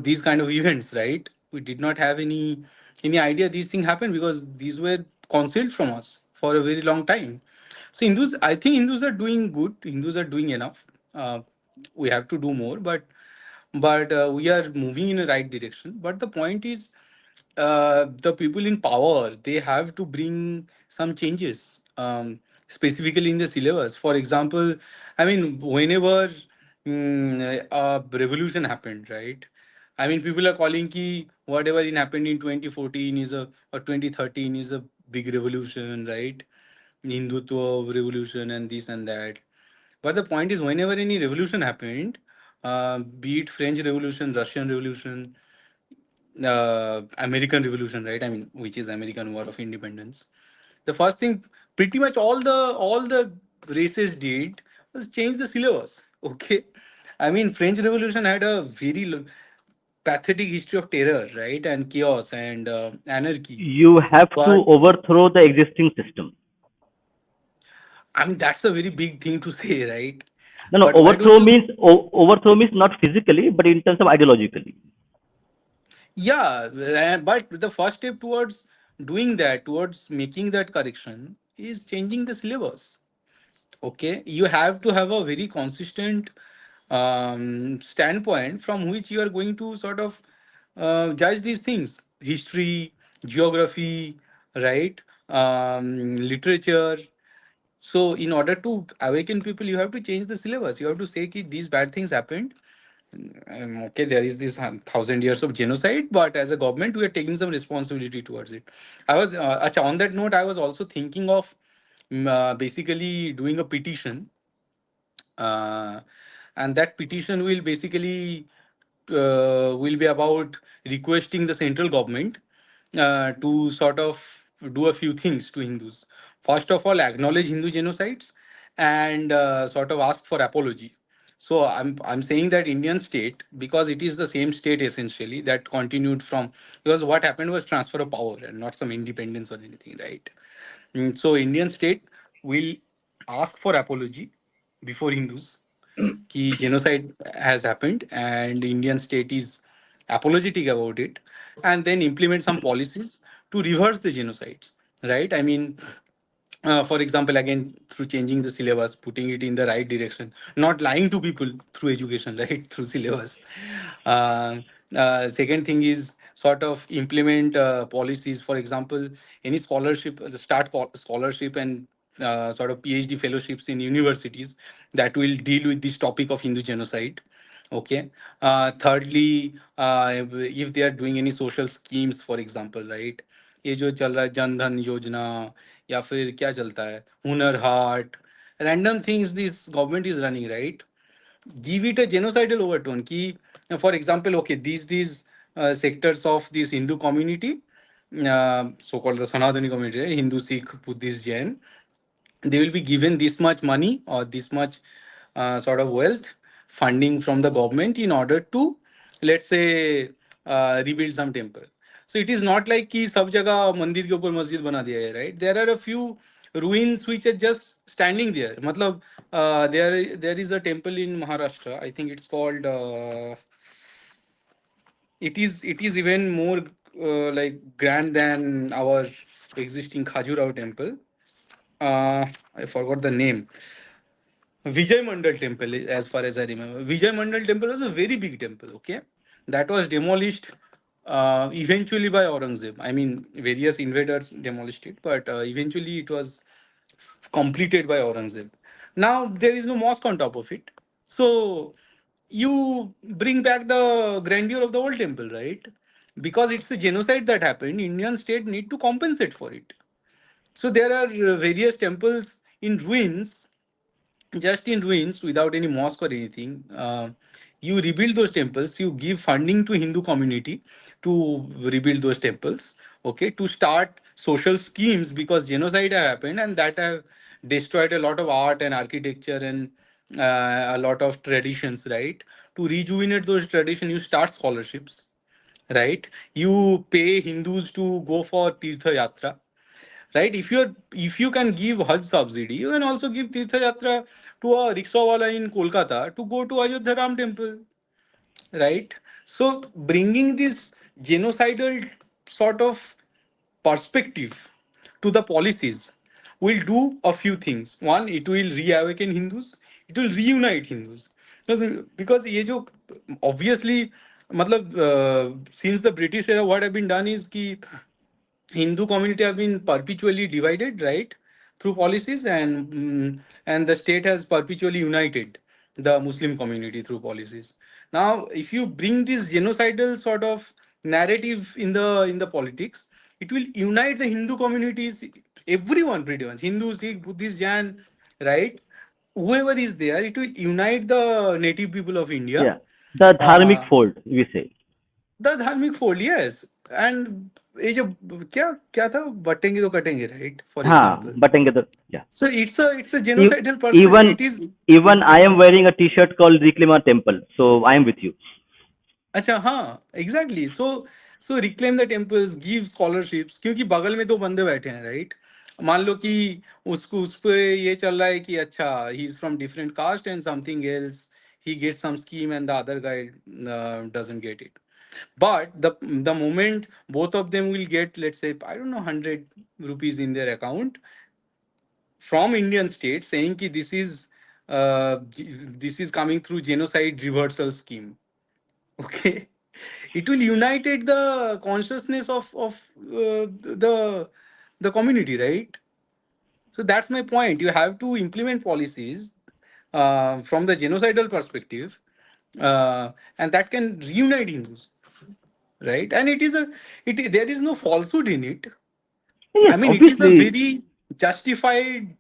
these kind of events, right? We did not have any idea these things happened because these were concealed from us for a very long time. So Hindus, I think Hindus are doing good. Hindus are doing enough. We have to do more, but we are moving in the right direction. But the point is, the people in power, they have to bring some changes, specifically in the syllabus. For example, I mean, whenever a revolution happened, right? I mean, people are calling ki whatever in happened in 2014 is a, or 2013 is a big revolution, right? Hindutva revolution and this and that. But the point is, whenever any revolution happened, be it French Revolution, Russian Revolution, American Revolution, right? I mean, which is American War of Independence. The first thing, pretty much all the races did was change the syllabus. Okay, I mean, French Revolution had a very pathetic history of terror, right, and chaos and anarchy. You have to But overthrow the existing system. I mean, that's a very big thing to say, right? No, no, But why don't you? overthrow means not physically, but in terms of ideologically. Yeah, but the first step towards doing that, towards making that correction, is changing the syllabus. Okay, you have to have a very consistent standpoint from which you are going to sort of judge these things: history, geography, right? Literature. So, in order to awaken people, you have to change the syllabus. You have to say that these bad things happened. Okay, there is this 1,000 years of genocide, but as a government, we are taking some responsibility towards it. Acha, on that note, I was also thinking of basically doing a petition, uh, and that petition will basically will be about requesting the central government to sort of do a few things to Hindus. First of all, acknowledge Hindu genocides and sort of ask for apology. So I'm saying that Indian state, because it is the same state essentially that continued from, because what happened was transfer of power and not some independence or anything, right? So Indian state will ask for apology before Hindus कि genocide has happened and Indian state is apologetic about it, and then implement some policies to reverse the genocides, right? I mean, for example, again, through changing the syllabus, putting it in the right direction, not lying to people through education, right, through syllabus. uh, Second thing is sort of implement policies. For example, any scholarship, scholarship and sort of PhD fellowships in universities that will deal with this topic of Hindu genocide. Okay. Thirdly, if they are doing any social schemes, for example, right, ये जो चल रहा है जन धन योजना या फिर क्या चलता है Hunar Haat, random things this government is running, right? Give it a genocidal overtone ki, for example, okay, these sectors of this Hindu community, so called the Sanatani community, right? Hindu, Sikh, Buddhist, Jain, they will be given this much money or this much sort of wealth funding from the government in order to, let's say, rebuild some temple. So it is not like कि सब जगह मंदिर के ऊपर मस्जिद बना दिया है, right? There are a few ruins which are just standing there. मतलब there is a temple in Maharashtra. I think it's called. It is even more like grand than our existing Khajuraho temple. I forgot the name. Vijay Mandal temple, as far as I remember. Vijay Mandal temple was a very big temple, okay? That was demolished eventually by Aurangzeb. I mean, various invaders demolished it, but eventually it was completed by Aurangzeb. Now there is no mosque on top of it. So you bring back the grandeur of the old temple, right? Because it's a genocide that happened, Indian state need to compensate for it. So there are various temples in ruins, just in ruins without any mosque or anything. You rebuild those temples, you give funding to Hindu community to rebuild those temples, okay, to start social schemes, because genocide happened and that have destroyed a lot of art and architecture and a lot of traditions, right? To rejuvenate those traditions, you start scholarships, right? You pay Hindus to go for Tirtha Yatra, right? If you can give Hajj subsidy, you can also give Tirtha Yatra to a rickshawala in Kolkata to go to Ayodhya Ram temple, right? So bringing this genocidal sort of perspective to the policies will do a few things. One, it will reawaken Hindus. It will reunite Hindus. Because ये जो obviously मतलब since the British era, what have been done is कि Hindu community have been perpetually divided, right, through policies, and the state has perpetually united the Muslim community through policies. Now, if you bring this genocidal sort of narrative in the politics, it will unite the Hindu communities, everyone pretty much, Hindu, Sikh, Buddhist, Jain, right? Whoever is there, it will unite the native people of India. Yeah, the dharmic Uh, fold, we say. the dharmic fold, yes. And ये जो क्या क्या था, बटेंगे तो कटेंगे, right, for हाँ, example. बटेंगे तो, yeah. So it's a E- genocidal perspective. even It is. even I am wearing a T-shirt called Reclaim Our Temple, so I am with you. अच्छा, हाँ, exactly. So reclaim the temples, give scholarships, क्योंकि बगल में दो बंदे बैठे हैं, right? मान लो कि उसको उस पे ये चल रहा है कि अच्छा, he is from different caste and something else, he gets some scheme and the other guy doesn't get it. But the moment both of them will get, let's say, I don't know, 100 rupees in their account from Indian state, saying कि this is coming through genocide reversal scheme. Okay, it will united the consciousness of the community, right? So that's my point. You have to implement policies from the genocidal perspective, and that can reunite Hindus, right? And there is no falsehood in it. Yes, I mean, it is a obviously, very justified,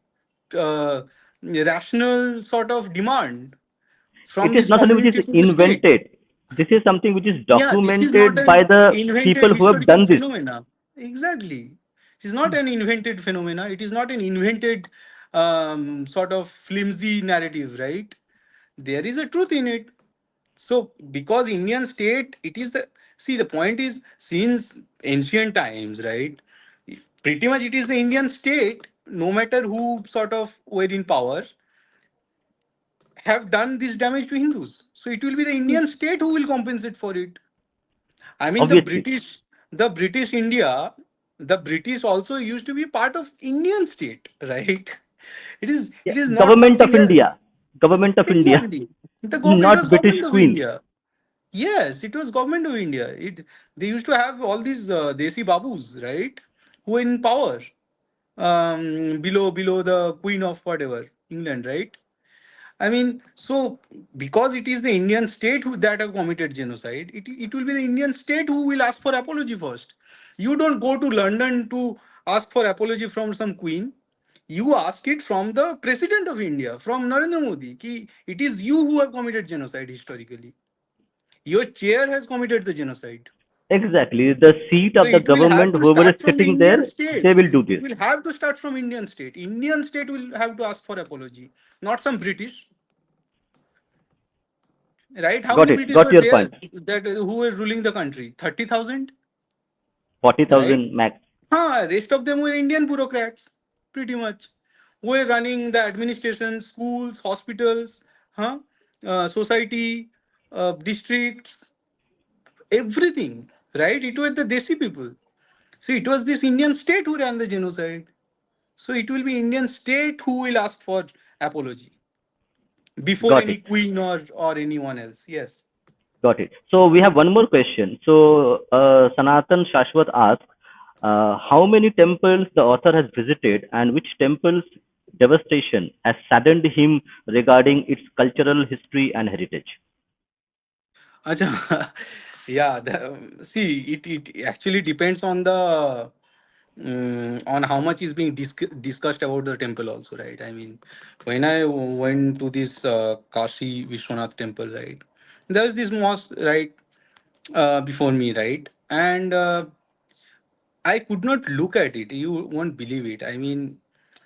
uh, rational sort of demand it from is this not something which community is to the state. invented. This is something which is Yeah, this is not documented by an the invented people who have historical done this. phenomena. Exactly. It's not an invented phenomena. It is not an invented sort of flimsy narrative, right? There is a truth in it. So, because Indian state, it is the see, the point is, since ancient times, right? Pretty much it is the Indian state, no matter who sort of were in power, have done this damage to Hindus. So it will be the Indian state who will compensate for it. I mean, Obviously, The British India, the British also used to be part of Indian state, right? yeah, It is not government of something else. India, government of India, Exactly. It was not British government of Queen. India. Yes, it was government of India. They used to have all these Desi Babus, right? Who were in power below the Queen of whatever England, right? I mean, so because it is the Indian state that have committed genocide, it will be the Indian state who will ask for apology first. You don't go to London to ask for apology from some queen. You ask it from the president of India, from Narendra Modi. Ki it is you who have committed genocide historically. Your chair has committed the genocide. Exactly, the seat So of the it will have government, to whoever is start from the sitting Indian there, they state. will do It this. will have to start from Indian state. Indian state will have to ask for apology, not some British. Right? How Got many it. British Got were your there point. that who were ruling the country? 30,000, Forty right? thousand max. Rest of them were Indian bureaucrats, pretty much. Who were running the administration, schools, hospitals, society, districts, everything, right? It was the Desi people. So it was this Indian state who ran the genocide. So it will be Indian state who will ask for apology before Got any it. queen or anyone else. Yes. Got it. So we have one more question. So Sanatan Shashwat asks, how many temples the author has visited and which temples devastation has saddened him regarding its cultural history and heritage? Acha, yeah. See, it actually depends on the on how much is being discussed about the temple also, right? I mean, when I went to this Kashi Vishwanath temple, right, there was this mosque, right, before me, right, and I could not look at it. You won't believe it. I mean,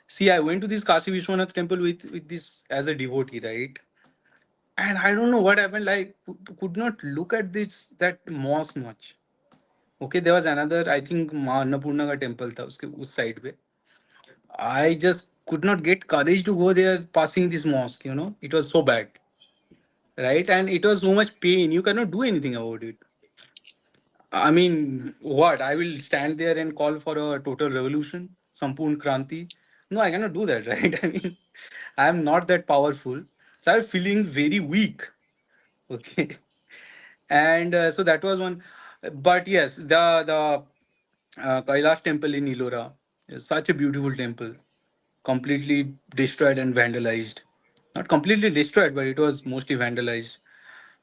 see, I went to this Kashi Vishwanath temple with this as a devotee, right? And I don't know what happened. Like, could not look at this that mosque much. Okay, there was another. I think Annapurna का temple था उसके उस side पे. I just could not get courage to go there passing this mosque. It was so bad, right? And it was so much pain. You cannot do anything about it. I mean, what? I will stand there and call for a total revolution, Sampurn Kranti. No, I cannot do that, right? I mean, I am not that powerful. So I'm feeling very weak. Okay. And so that was one. But yes, the Kailash temple in Ellora is such a beautiful temple, completely destroyed and vandalized. Not completely destroyed, but it was mostly vandalized.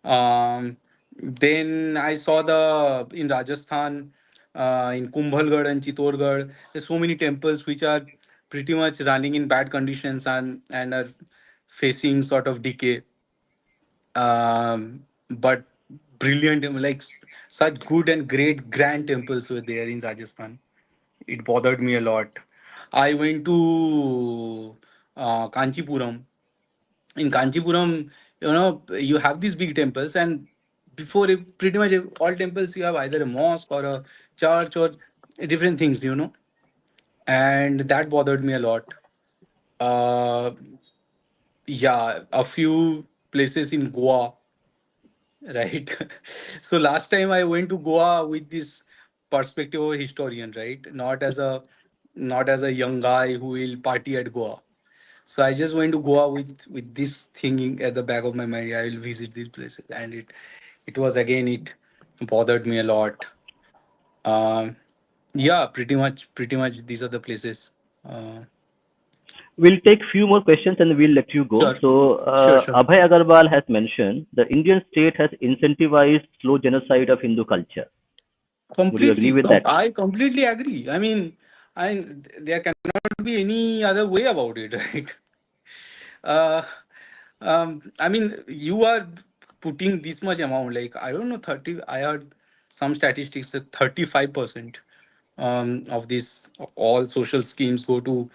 Um, then I saw the in Rajasthan, in Kumbhalgarh and Chittorgarh, there's so many temples which are pretty much running in bad conditions and are facing sort of decay. But brilliant, such good and great grand temples were there in Rajasthan. It bothered me a lot. I went to Kanchipuram. In Kanchipuram, you have these big temples, and before pretty much all temples, you have either a mosque or a church or different things, and that bothered me a lot. Uh, yeah, a few places in Goa, right? So last time I went to Goa with this perspective of a historian, right? Not as a young guy who will party at Goa. So I just went to Goa with this thinking at the back of my mind. I will visit these places, and it was again it bothered me a lot. Um, yeah, pretty much these are the places. Uh, We'll take few more questions and we'll let you go. sure, So, sure. Abhay Agarwal has mentioned the Indian state has incentivized slow genocide of Hindu culture. Would you agree Completely. with that? I completely agree. I mean, there cannot be any other way about it, right? Uh, I mean, you are putting this much amount, like I don't know, 30. I heard some statistics that 35% of these all social schemes go to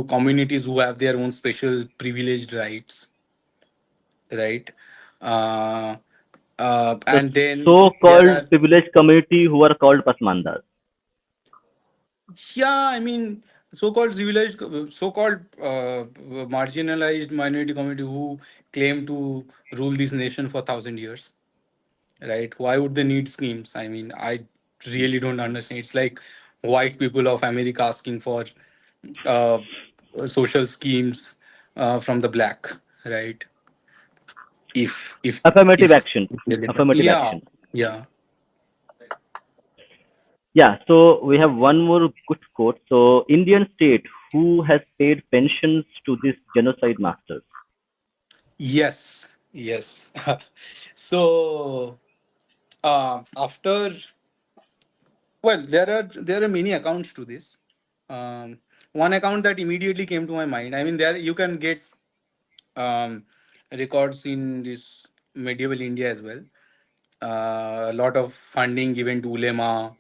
communities who have their own special privileged rights, right? Uh, The and then there so-called are privileged community who are called Pasmandas. Yeah, I mean, so-called marginalized minority community who claim to rule this nation for 1,000 years, right? Why would they need schemes? I mean, I really don't understand. It's like white people of America asking for uh, social schemes from the black, right? If Affirmative if action. Affirmative yeah, action. yeah. Yeah, so we have one more good quote. So, Indian state who has paid pensions to these genocide masters. Yes, yes. So after well, there are many accounts to this. One account that immediately came to my mind. I mean, there you can get um, records in this medieval India as well. A lot of funding given to ulema,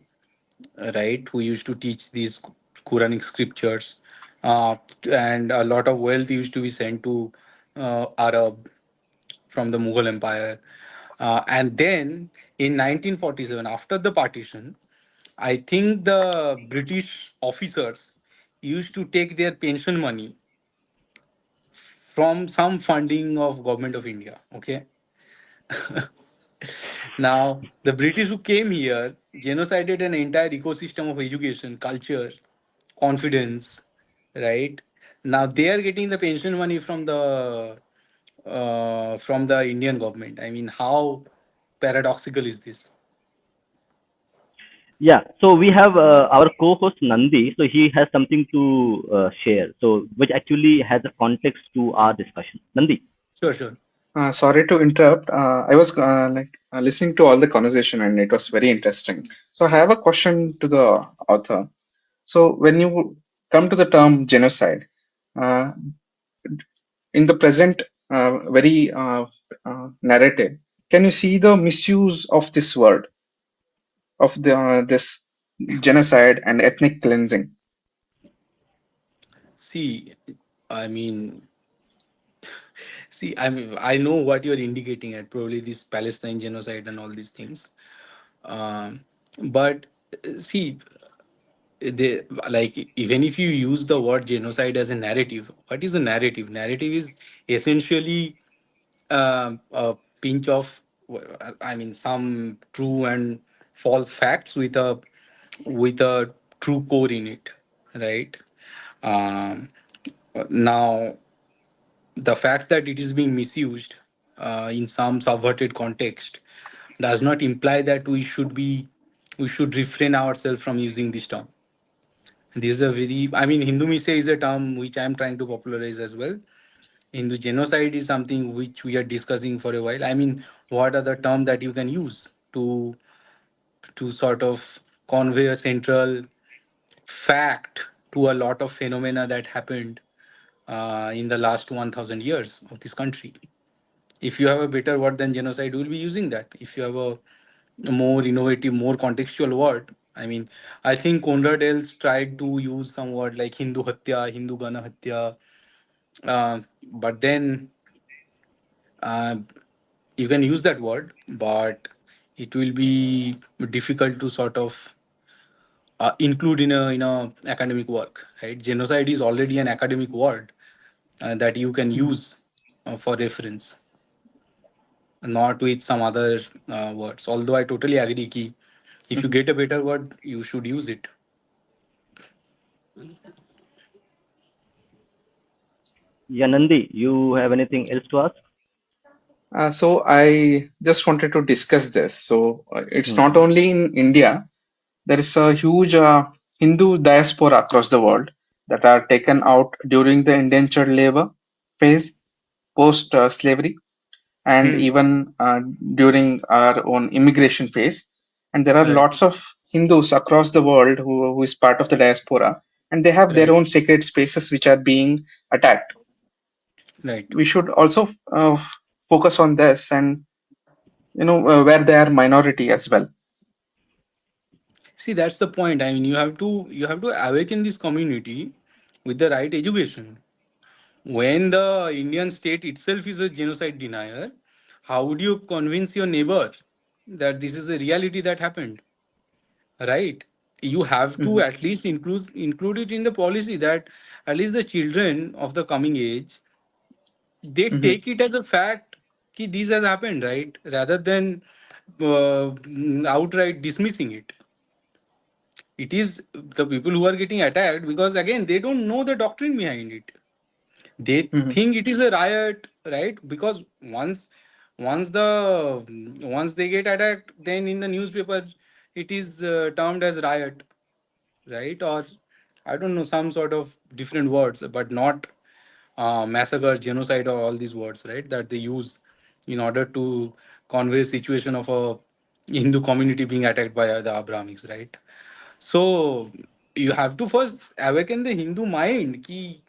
right, who used to teach these Quranic scriptures, and a lot of wealth used to be sent to Arab from the Mughal Empire. And then in 1947, after the partition, I think the British officers used to take their pension money from some funding of government of India. Okay, now the British who came here genocided an entire ecosystem of education, culture, confidence. Right now they are getting the pension money from the Indian government. I mean, how paradoxical is this? Yeah, so we have our co-host Nandi. So he has something to share. So which actually has a context to our discussion. Nandi. Sure, sure. Sorry to interrupt. I was listening to all the conversation and it was very interesting. So I have a question to the author. So when you come to the term genocide, uh, in the present very narrative, can you see the misuse of this word of this genocide and ethnic cleansing? See, I mean, I mean, I know what you're indicating at, probably this Palestine genocide and all these things. Um, but see, they like even if you use the word genocide as a narrative, what is the narrative? Narrative is essentially a pinch of, I mean, some true and false facts with a true core in it, right? Um, Now, the fact that it is being misused in some subverted context does not imply that we should be we should refrain ourselves from using this term. This is a very, I mean, Hindumisia is a term which I am trying to popularize as well. Hindu genocide is something which we are discussing for a while. I mean, what are the terms that you can use to sort of convey a central fact to a lot of phenomena that happened in the last 1000 years of this country? If you have a better word than genocide, we'll be using that. If you have a more innovative, more contextual word, I mean, I think Konrad Els tried to use some word like Hindu Hatya, Hindu Gana Hatya, but then uh, you can use that word, but it will be difficult to sort of include in a academic work, right? Genocide is already an academic word that you can Mhm. use for reference, not with some other words. Although I totally agree ki if you Mhm. get a better word, you should use it. Yanandi, you have anything else to ask? So I just wanted to discuss this. So it's not Hmm. only in India. There is a huge Hindu diaspora across the world that are taken out during the indentured labor phase post slavery, and Hmm. even during our own immigration phase. And there are Right. lots of Hindus across the world who is part of the diaspora, and they have their Right. own sacred spaces which are being attacked. Right. We should also focus on this, and where they are minority as well. See, that's the point. I mean, you have to awaken this community with the right education. When the Indian state itself is a genocide denier, how would you convince your neighbor that this is a reality that happened? Right? You have to Mhm. at least include it in the policy that at least the children of the coming age, they Mhm. take it as a fact that this has happened, right? Rather than outright dismissing it. It is the people who are getting attacked because again they don't know the doctrine behind it. They Mhm. think it is a riot, right? Because once they get attacked, then in the newspaper it is termed as riot, right? Or I don't know, some sort of different words, but not massacre, genocide, or all these words, right? That they use in order to convey situation of a Hindu community being attacked by the Abrahamics, right? So you have to first awaken the Hindu mind ki,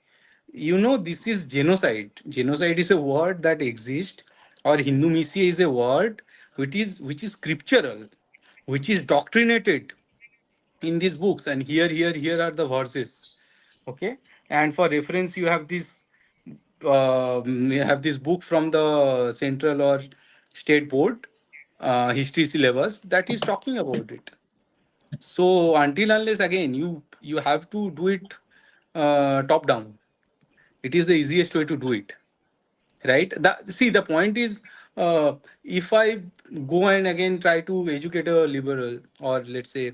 this is genocide. Genocide is a word that exists, or Hindumisia is a word which is scriptural, which is doctrinated in these books. And here are the verses. Okay, and for reference, you have this book from the central or state board history syllabus that is talking about it. So until unless again you have to do it top down, it is the easiest way to do it, right? See, the point is, if I go and again try to educate a liberal, or let's say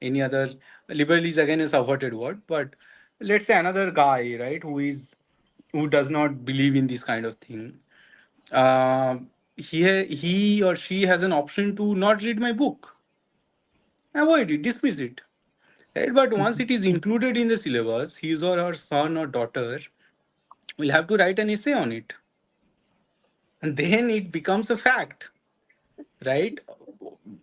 any other, liberal is again a subverted word, but let's say another guy, right, who does not believe in this kind of thing, uh, he or she has an option to not read my book, avoid it, dismiss it. Right? But once Mhm. it is included in the syllabus, his or her son or daughter will have to write an essay on it. And then it becomes a fact, right?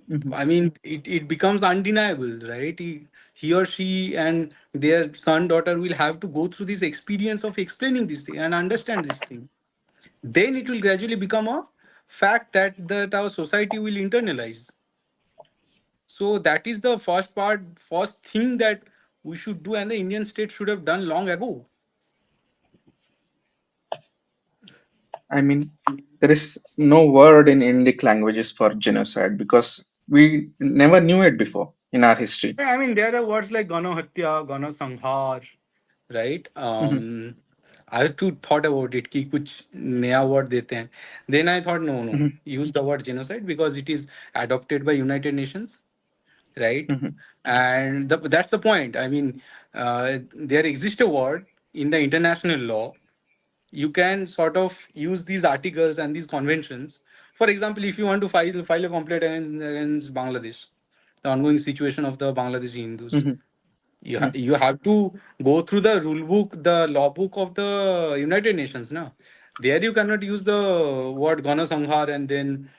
Mhm. I mean, it becomes undeniable, right? He or she and their son, daughter will have to go through this experience of explaining this thing and understand this thing. Then it will gradually become a fact that our society will internalize. So that is the first part, first thing that we should do, and the Indian state should have done long ago. I mean, there is no word in Indic languages for genocide because we never knew it before in our history. Yeah, I mean, there are words like Gana Hatya, Gana Sanghar, right? Mhm. I too thought about it, कि कुछ नया word देते हैं. Then I thought, no, Mhm. use the word genocide because it is adopted by United Nations, right? Mhm. And that's the point. I mean, there exists a word in the international law. You can sort of use these articles and these conventions. For example, if you want to file a complaint against Bangladesh, the ongoing situation of the Bangladeshi Hindus. Mhm. Mm. You have to go through the rule book, the law book of the United Nations. Now, there you cannot use the word Gana Sanghar and then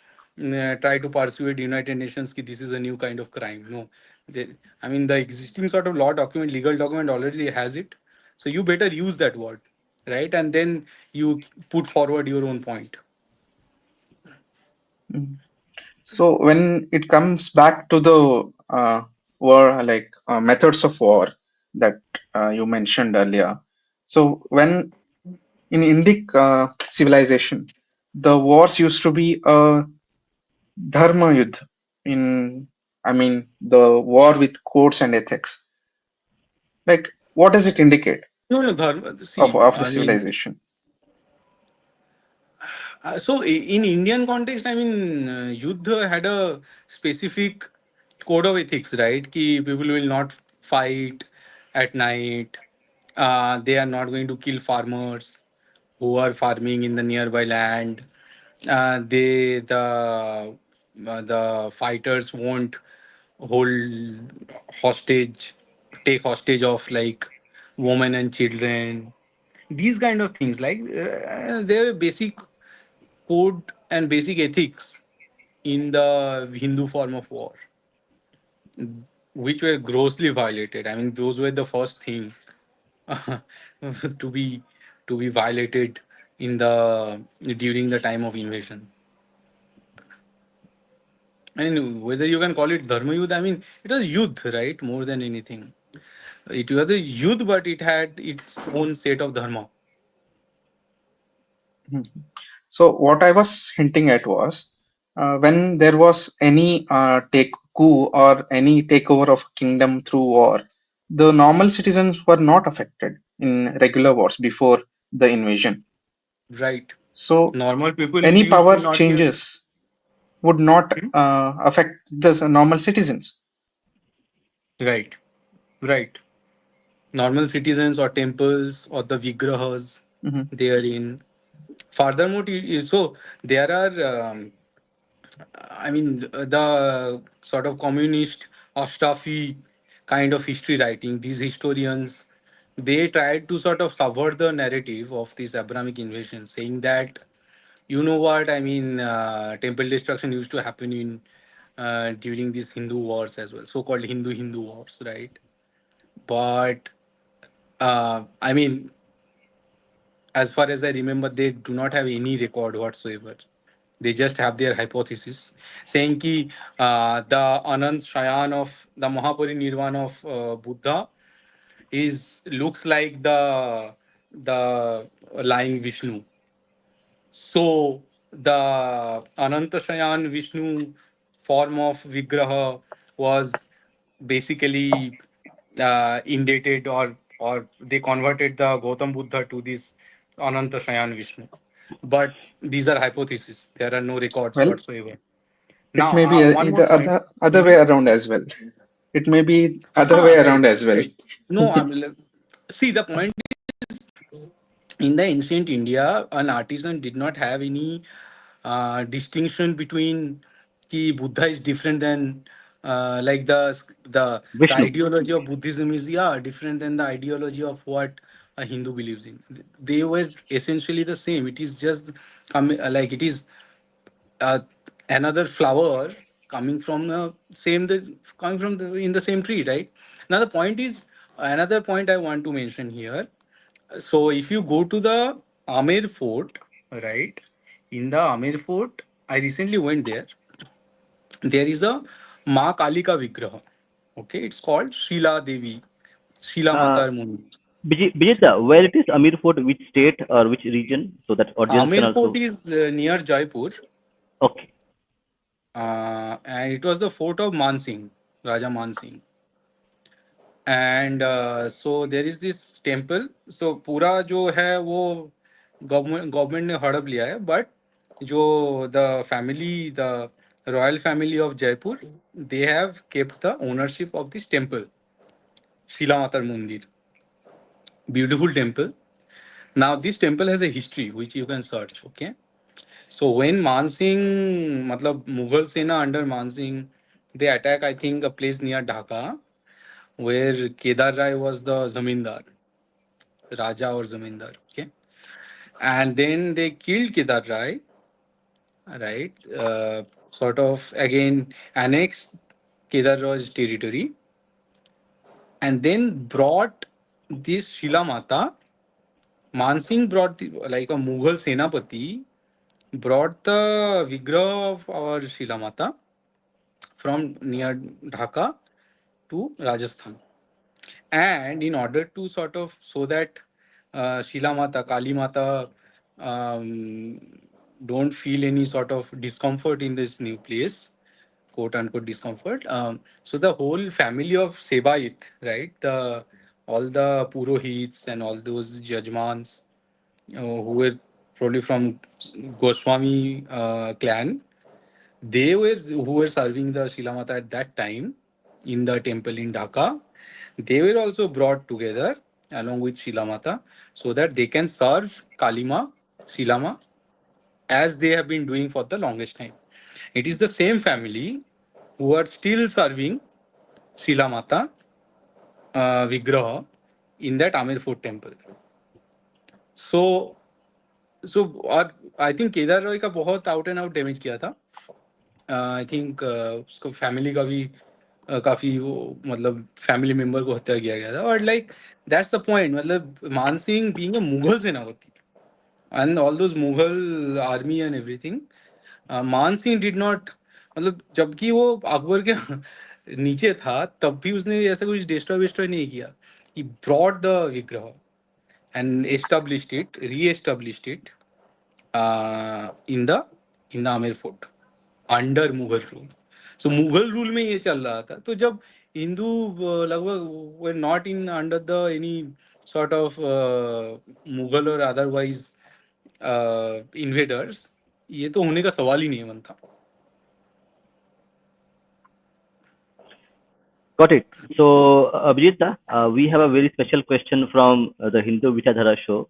try to persuade United Nations that this is a new kind of crime. No, they, I mean the existing sort of law document, legal document already has it. So you better use that word, right? And then you put forward your own point. Mm. So when it comes back to the war, like methods of war that you mentioned earlier, so when in Indic civilization, the wars used to be a dharma yudh. In I mean, the war with codes and ethics. Like, what does it indicate No, no, dharma. of See, the I mean, civilization? in Indian context, I mean, Yuddha had a specific code of ethics, right? Ki people will not fight at night. They are not going to kill farmers who are farming in the nearby land. The fighters won't hold hostage, take hostage of like women and children. These kind of things, like they're basic code and basic ethics in the Hindu form of war, which were grossly violated. I mean, those were the first thing to be violated in the during the time of invasion. And whether you can call it dharma yudh, I mean, it was yudh, right? More than anything, it was a yudh, but it had its own set of dharma. Mhm. So what I was hinting at was when there was any take coup or any takeover of kingdom through war, the normal citizens were not affected in regular wars before the invasion. Right. So Normal people any used power to not get. changes would not Hmm? affect the normal citizens. Right. Right. Normal citizens or temples or the vigrahas Mhm. therein. Furthermore, so there are, I mean, the sort of communist Ashrafi kind of history writing, these historians, they tried to sort of subvert the narrative of this Abrahamic invasion, saying that, you know what, I mean, temple destruction used to happen in during these Hindu wars as well, so-called Hindu wars, right? But I mean, as far as I remember, they do not have any record whatsoever. They just have their hypothesis saying ki the Anant Shayan of the Mahaparinirvana of Buddha is looks like the lying Vishnu. So the Ananta Shayan Vishnu form of Vigraha was basically indated, or they converted the Gautam Buddha to this Ananta Shayan Vishnu. But these are hypotheses. There are no records Well, whatsoever. it Now, may be one more the point. other way Mhm. around as well. It may be other way around Right, as well. right. No, see, the point in the ancient India, an artisan did not have any distinction between ki Buddha is different than like the Vishnu. ideology of Buddhism is, yeah, different than the ideology of what a Hindu believes in. They were essentially the same. It is just like it is uh, another flower coming from coming from in the same tree, right? Now the point is, another point I want to mention here. So if you go to the Amer Fort, right? In the Amer Fort, I recently went there. There is a Ma Kalika Vigraha. Okay, it's called Shila Devi, Shila Uh, Matar Muni. Bijita, where it is Amir Fort, which state or which region, so that audience can Amer Fort also. is near Jaipur, Okay. and it was the fort of Mansingh, Raja Mansingh. And so there is this temple. So पूरा जो है वो government ने हड़प लिया है, but जो the royal family of Jaipur, they have kept the ownership of this temple, Shila Matar Mandir. Beautiful temple. Now this temple has a history which you can search. Okay, so when Mansingh, matlab Mughal Sena under Mansingh they attack, I think, a place near Dhaka where Kedar Rai was the zamindar, Raja or zamindar. Okay, and then they killed Kedar Rai, right? Sort of again annexed Kedar Rai's territory, and then brought this Shila Mata. Mansingh brought like a Mughal Senapati brought the Vigraha of our Shila Mata from near Dhaka to Rajasthan. And in order to sort of so that Shila Mata, Kali Mata um, don't feel any sort of discomfort in this new place, quote unquote discomfort. So the whole family of Sebait, right? The all the Purohits and all those Jajmans who were probably from Goswami clan, they were who were serving the Shilamata at that time in the temple in Dhaka. They were also brought together along with Shilamata so that they can serve Kalima, Shilama as they have been doing for the longest time. It is the same family who are still serving Shilamata Vigraha in that Amir Fort temple. So और I think Kedar Roy का बहुत out and out damage किया था I think उसको family का भी काफी वो मतलब फैमिली मेंबर को हत्या किया गया था और लाइक दैट्स द पॉइंट मतलब मान सिंह बीइंग अ मुगल सेनापति and all those Mughal army and everything मान सिंह डिड नॉट मतलब जबकि वो अकबर के नीचे था तब भी उसने ऐसा कुछ डिस्ट्रॉय विस्ट्रॉय नहीं किया ही ब्रॉट द विग्रह and established it, re-established it in the Amir Fort under Mughal rule. So Mughal rule में ये चल रहा था. तो जब हिंदू लगभग were not in under the any sort of Mughal or otherwise invaders, ये तो होने का सवाल ही नहीं बनता. Got it. So, Abhijit, we have a very special question from the Hindu Vichadhara show.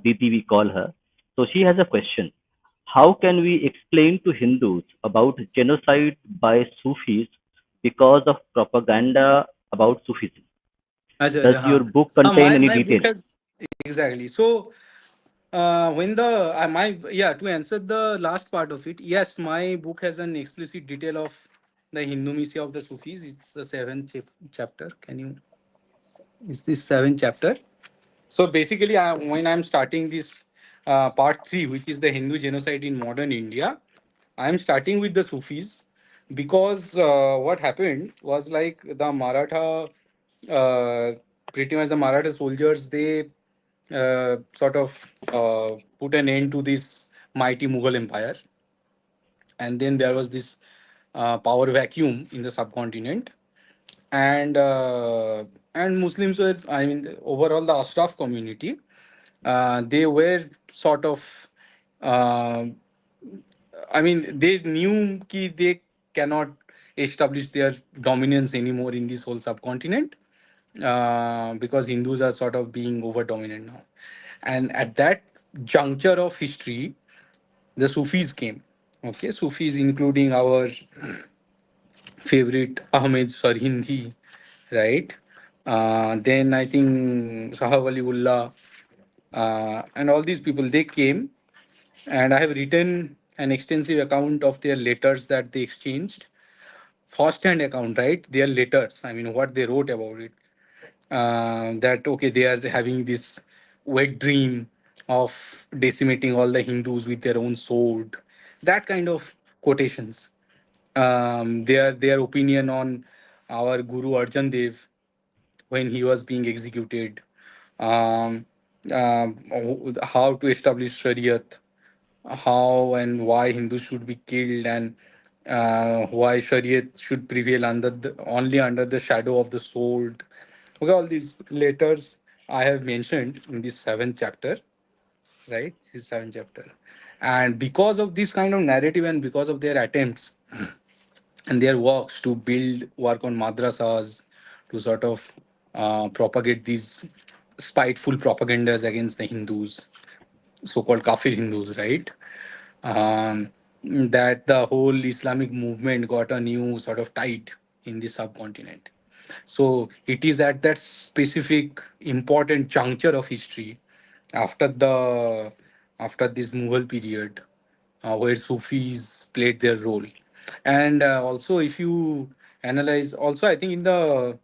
Diti, we call her. So, she has a question. How can we explain to Hindus about genocide by Sufis because of propaganda about Sufism? Does अच्छा your हाँ book contain any my book detail? has exactly so when the my yeah to answer the last part of it, yes, my book has an explicit detail of the Hindumisia of the Sufis. It's the seventh chapter. Can you? It's this seventh chapter. So basically, when I'm starting this part three, which is the Hindu genocide in modern India, I'm starting with the Sufis because what happened was like the Maratha, pretty much the Maratha soldiers, they sort of put an end to this mighty Mughal empire, and then there was this power vacuum in the subcontinent, and Muslims were, I mean, overall the Ashraf community, they were sort of, uh, I mean, they knew that they cannot establish their dominance anymore in this whole subcontinent because Hindus are sort of being over dominant now, and at that juncture of history, the Sufis came. Okay, Sufis including our favorite Ahmed Sarhindi, right? Then I think Shah Waliullah and all these people, they came, and I have written an extensive account of their letters that they exchanged. First-hand account, right? Their letters. I mean, what they wrote about it. That okay, they are having this wet dream of decimating all the Hindus with their own sword. That kind of quotations. Their opinion on our Guru Arjan Dev when he was being executed, um, how to establish Shariat, how and why Hindus should be killed, and why Shariat should prevail only under the shadow of the sword. Okay, all these letters I have mentioned in this seventh chapter, right? This is seventh chapter. And because of this kind of narrative and because of their attempts and their works to build work on madrasas to sort of propagate these spiteful propagandas against the Hindus, so-called kafir Hindus, right? Um, that the whole Islamic movement got a new sort of tide in the subcontinent. So it is at that specific important juncture of history after the after this Mughal period where Sufis played their role. And also, if you analyze, also I think in the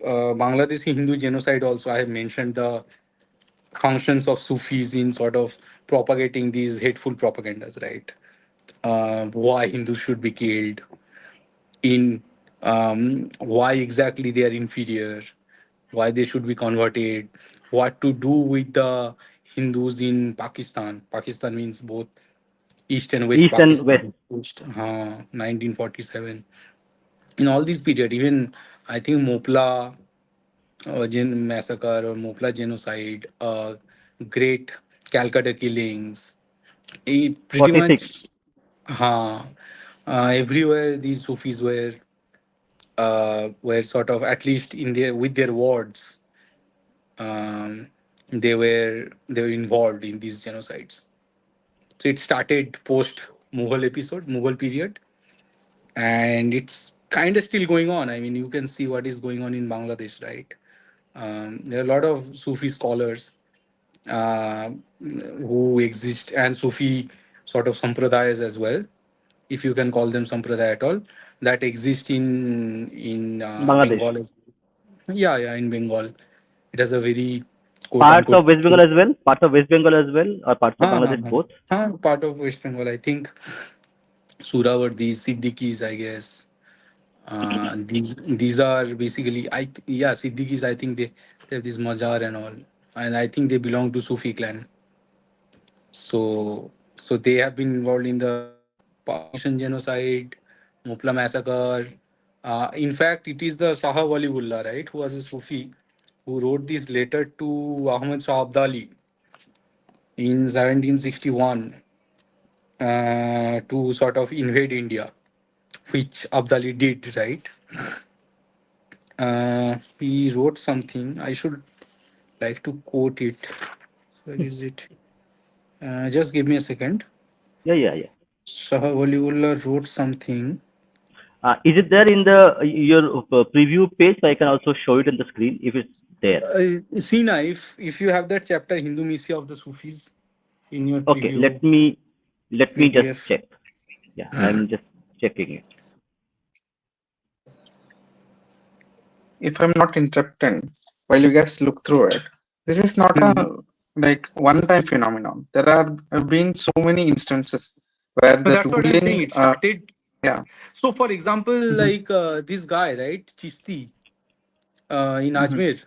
Bangladeshi Hindu genocide, also I have mentioned the functions of Sufis in sort of propagating these hateful propagandas, right? Why Hindus should be killed, in why exactly they are inferior, why they should be converted, what to do with the Hindus in Pakistan. Pakistan means both East and West East and West. Pakistan, post 1947. In all these period, even I think Mopla massacre or Mopla genocide, great Calcutta killings, it pretty 46. much uh, everywhere these Sufis were sort of, at least in their with their wards, um, they were involved in these genocides. So it started post Mughal period, and it's kind of still going on. I mean, you can see what is going on in Bangladesh, right? There are a lot of Sufi scholars uh, who exist, and Sufi sort of sampradayas as well, if you can call them sampradaya at all, that exist in Bangladesh. Bengal. Yeah, yeah, in Bengal, it has a very quote Parts unquote. of West Bengal as well. Parts of West Bengal as well, or parts of हाँ हाँ Bangladesh हाँ both. हाँ, part of West Bengal. I think Surawardi, Siddiquis, I guess. These are basically yeah, Siddiquis. I think they have this mazar and all, and I think they belong to Sufi clan. So they have been involved in the partition genocide, Mupla massacre. In fact, it is the Shah Waliullah, right, who was a Sufi, who wrote this letter to Ahmad Shah Abdali in 1761 to sort of invade India, which Abdali did, right? He wrote something. I should like to quote it. Where is it? Just give me a second. Yeah, yeah, yeah. Shah Waliullah wrote something. Is it there in the your preview page? So I can also show it on the screen if it's there. Sina, if you have that chapter Hindumisia of the Sufis in your Okay, preview let me just PDF. check. Yeah, I'm just checking it. If I'm not interrupting, while you guys look through it, this is not a Mhm. like one-time phenomenon. There are have been so many instances where So the that's what I'm saying. ruling, It started. yeah, So, for example, hmm like this guy, right, Chisti, in hmm Ajmer.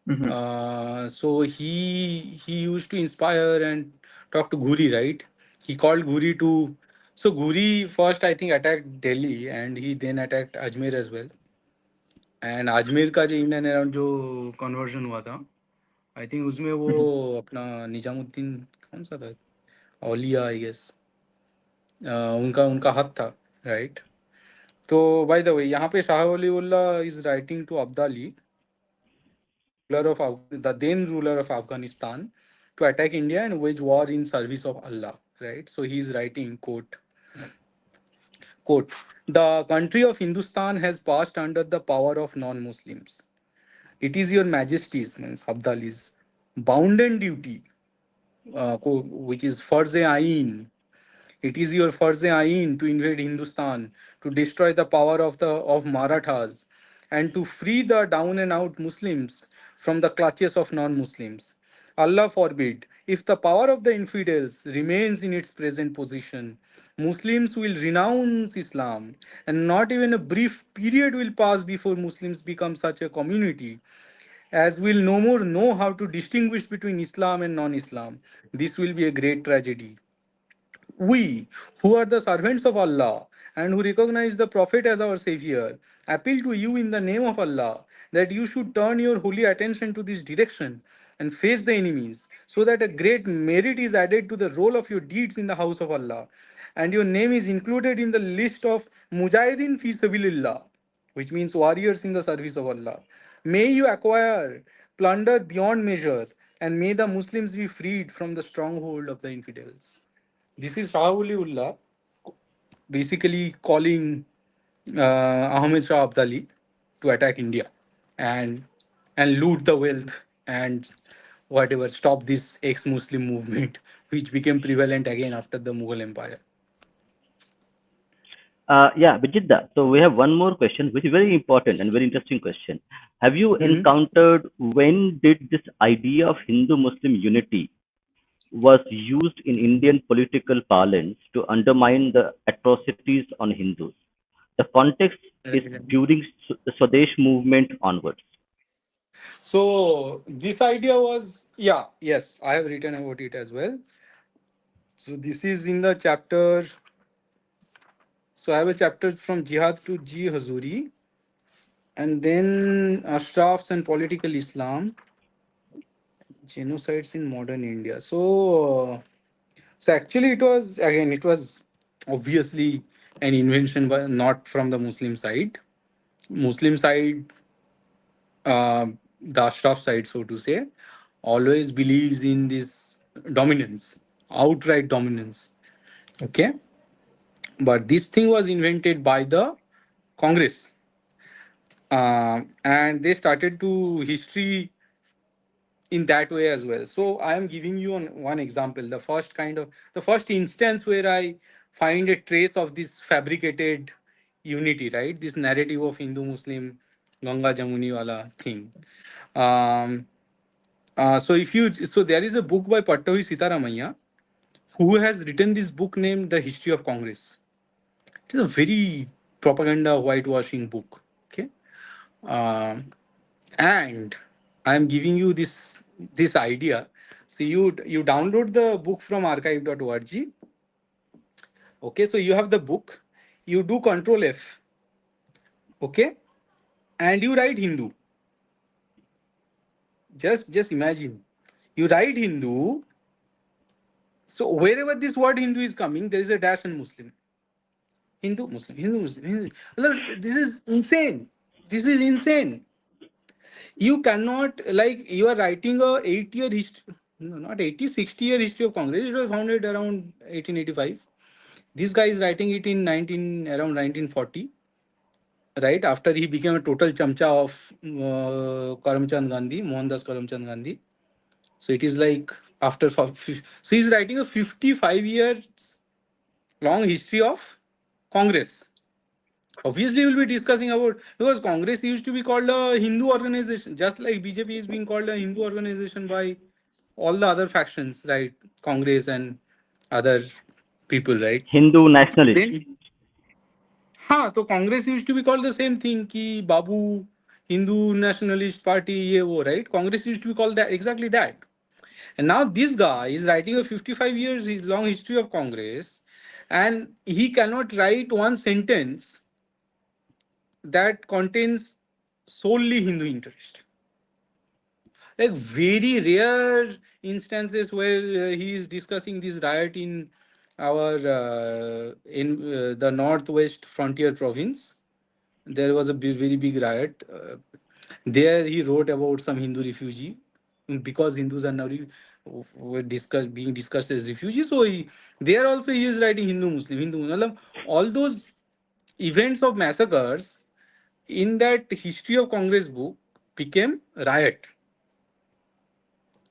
hmm So he used to inspire and talk to Ghuri, right? He called Ghuri to. So Ghuri first, I think, attacked Delhi, and he then attacked Ajmer as well. And Ajmer का जो in and around जो conversion हुआ था, I think उसमें वो hmm अपना निजामुद्दीन कौन सा था, औलिया आई गेस, उनका उनका हाथ था, राइट? तो बाय द वे यहाँ पे Shah Waliullah is writing to Abdali, ruler of the then ruler of Afghanistan, to attack India and wage war in service of Allah, right? So he is writing, quote, the country of Hindustan has passed under the power of non-Muslims. It is your majesty's, means Abdali's, bounden duty, which is farz-e ain. It is your farz-e ain to invade Hindustan, to destroy the power of Marathas, and to free the down and out Muslims from the clutches of non-Muslims. Allah forbid, if the power of the infidels remains in its present position, Muslims will renounce Islam, and not even a brief period will pass before Muslims become such a community as will no more know how to distinguish between Islam and non Islam. This will be a great tragedy. We, who are the servants of Allah and who recognize the Prophet as our Savior, appeal to you in the name of Allah that you should turn your holy attention to this direction and face the enemies, so that a great merit is added to the roll of your deeds in the house of Allah, and your name is included in the list of Mujahideen fi sabilillah, which means warriors in the service of Allah. May you acquire plunder beyond measure, and may the Muslims be freed from the stronghold of the infidels. This is Shah Waliullah basically calling Ahmed Shah Abdali to attack India and loot the wealth and whatever, stop this ex-Muslim movement, which became prevalent again after the Mughal Empire. Yeah, Bijidda. So we have one more question, which is very important and very interesting question. Have you Mhm. encountered when did this idea of Hindu-Muslim unity was used in Indian political parlance to undermine the atrocities on Hindus? The context is during the Swadesh movement onwards. So this idea was, yeah, yes, I have written about it as well. So this is in the chapter. So I have a chapter from Jihad to Ji Hazuri, and then Ashrafs and political Islam, genocides in modern India. So actually, it was obviously an invention, but not from the Muslim side. Muslim side, the Ashraf side, so to say, always believes in this dominance, outright dominance. Okay, but this thing was invented by the Congress, and they started to history in that way as well. So I am giving you one example. The first instance where I find a trace of this fabricated unity, right? This narrative of Hindu Muslim Ganga Jamuni wala thing. Um, so there is a book by Pattavi Sitaramaya who has written this book named The History of Congress. It is a very propaganda whitewashing book. Okay. Um, and I'm giving you this idea. So you download the book from archive.org. Okay, so you have the book, you do Control F, okay, and you write Hindu. Just imagine, you write Hindu. So wherever this word Hindu is coming, there is a dash and Muslim. Hindu, Muslim, Hindu, Muslim, Hindu. Look, this is insane. This is insane. You cannot, like, you are writing a 8 year history, no, not 80, 60 year history of Congress. It was founded around 1885. This guy is writing it in around 1940, right after he became a total chamcha of Karamchand Gandhi, Mohandas Karamchand Gandhi. So it is like after so he's writing a 55 years long history of Congress. Obviously, we'll be discussing about, because Congress used to be called a Hindu organization, just like BJP is being called a Hindu organization by all the other factions, right? Congress and other people, right? Hindu nationalist. Then, so Congress used to be called the same thing, ki Babu, Hindu Nationalist Party, ye wo, right? Congress used to be called that, exactly that. And now this guy is writing a 55 years long history of Congress, and he cannot write one sentence that contains solely Hindu interest. Like very rare instances where he is discussing this riot in our in the northwest frontier province. There was a very big riot. There he wrote about some Hindu refugee, because Hindus are now were being discussed as refugees. So there also he is writing Hindu Muslim, Hindu Muslim. All those events of massacres in that history of Congress book became riot,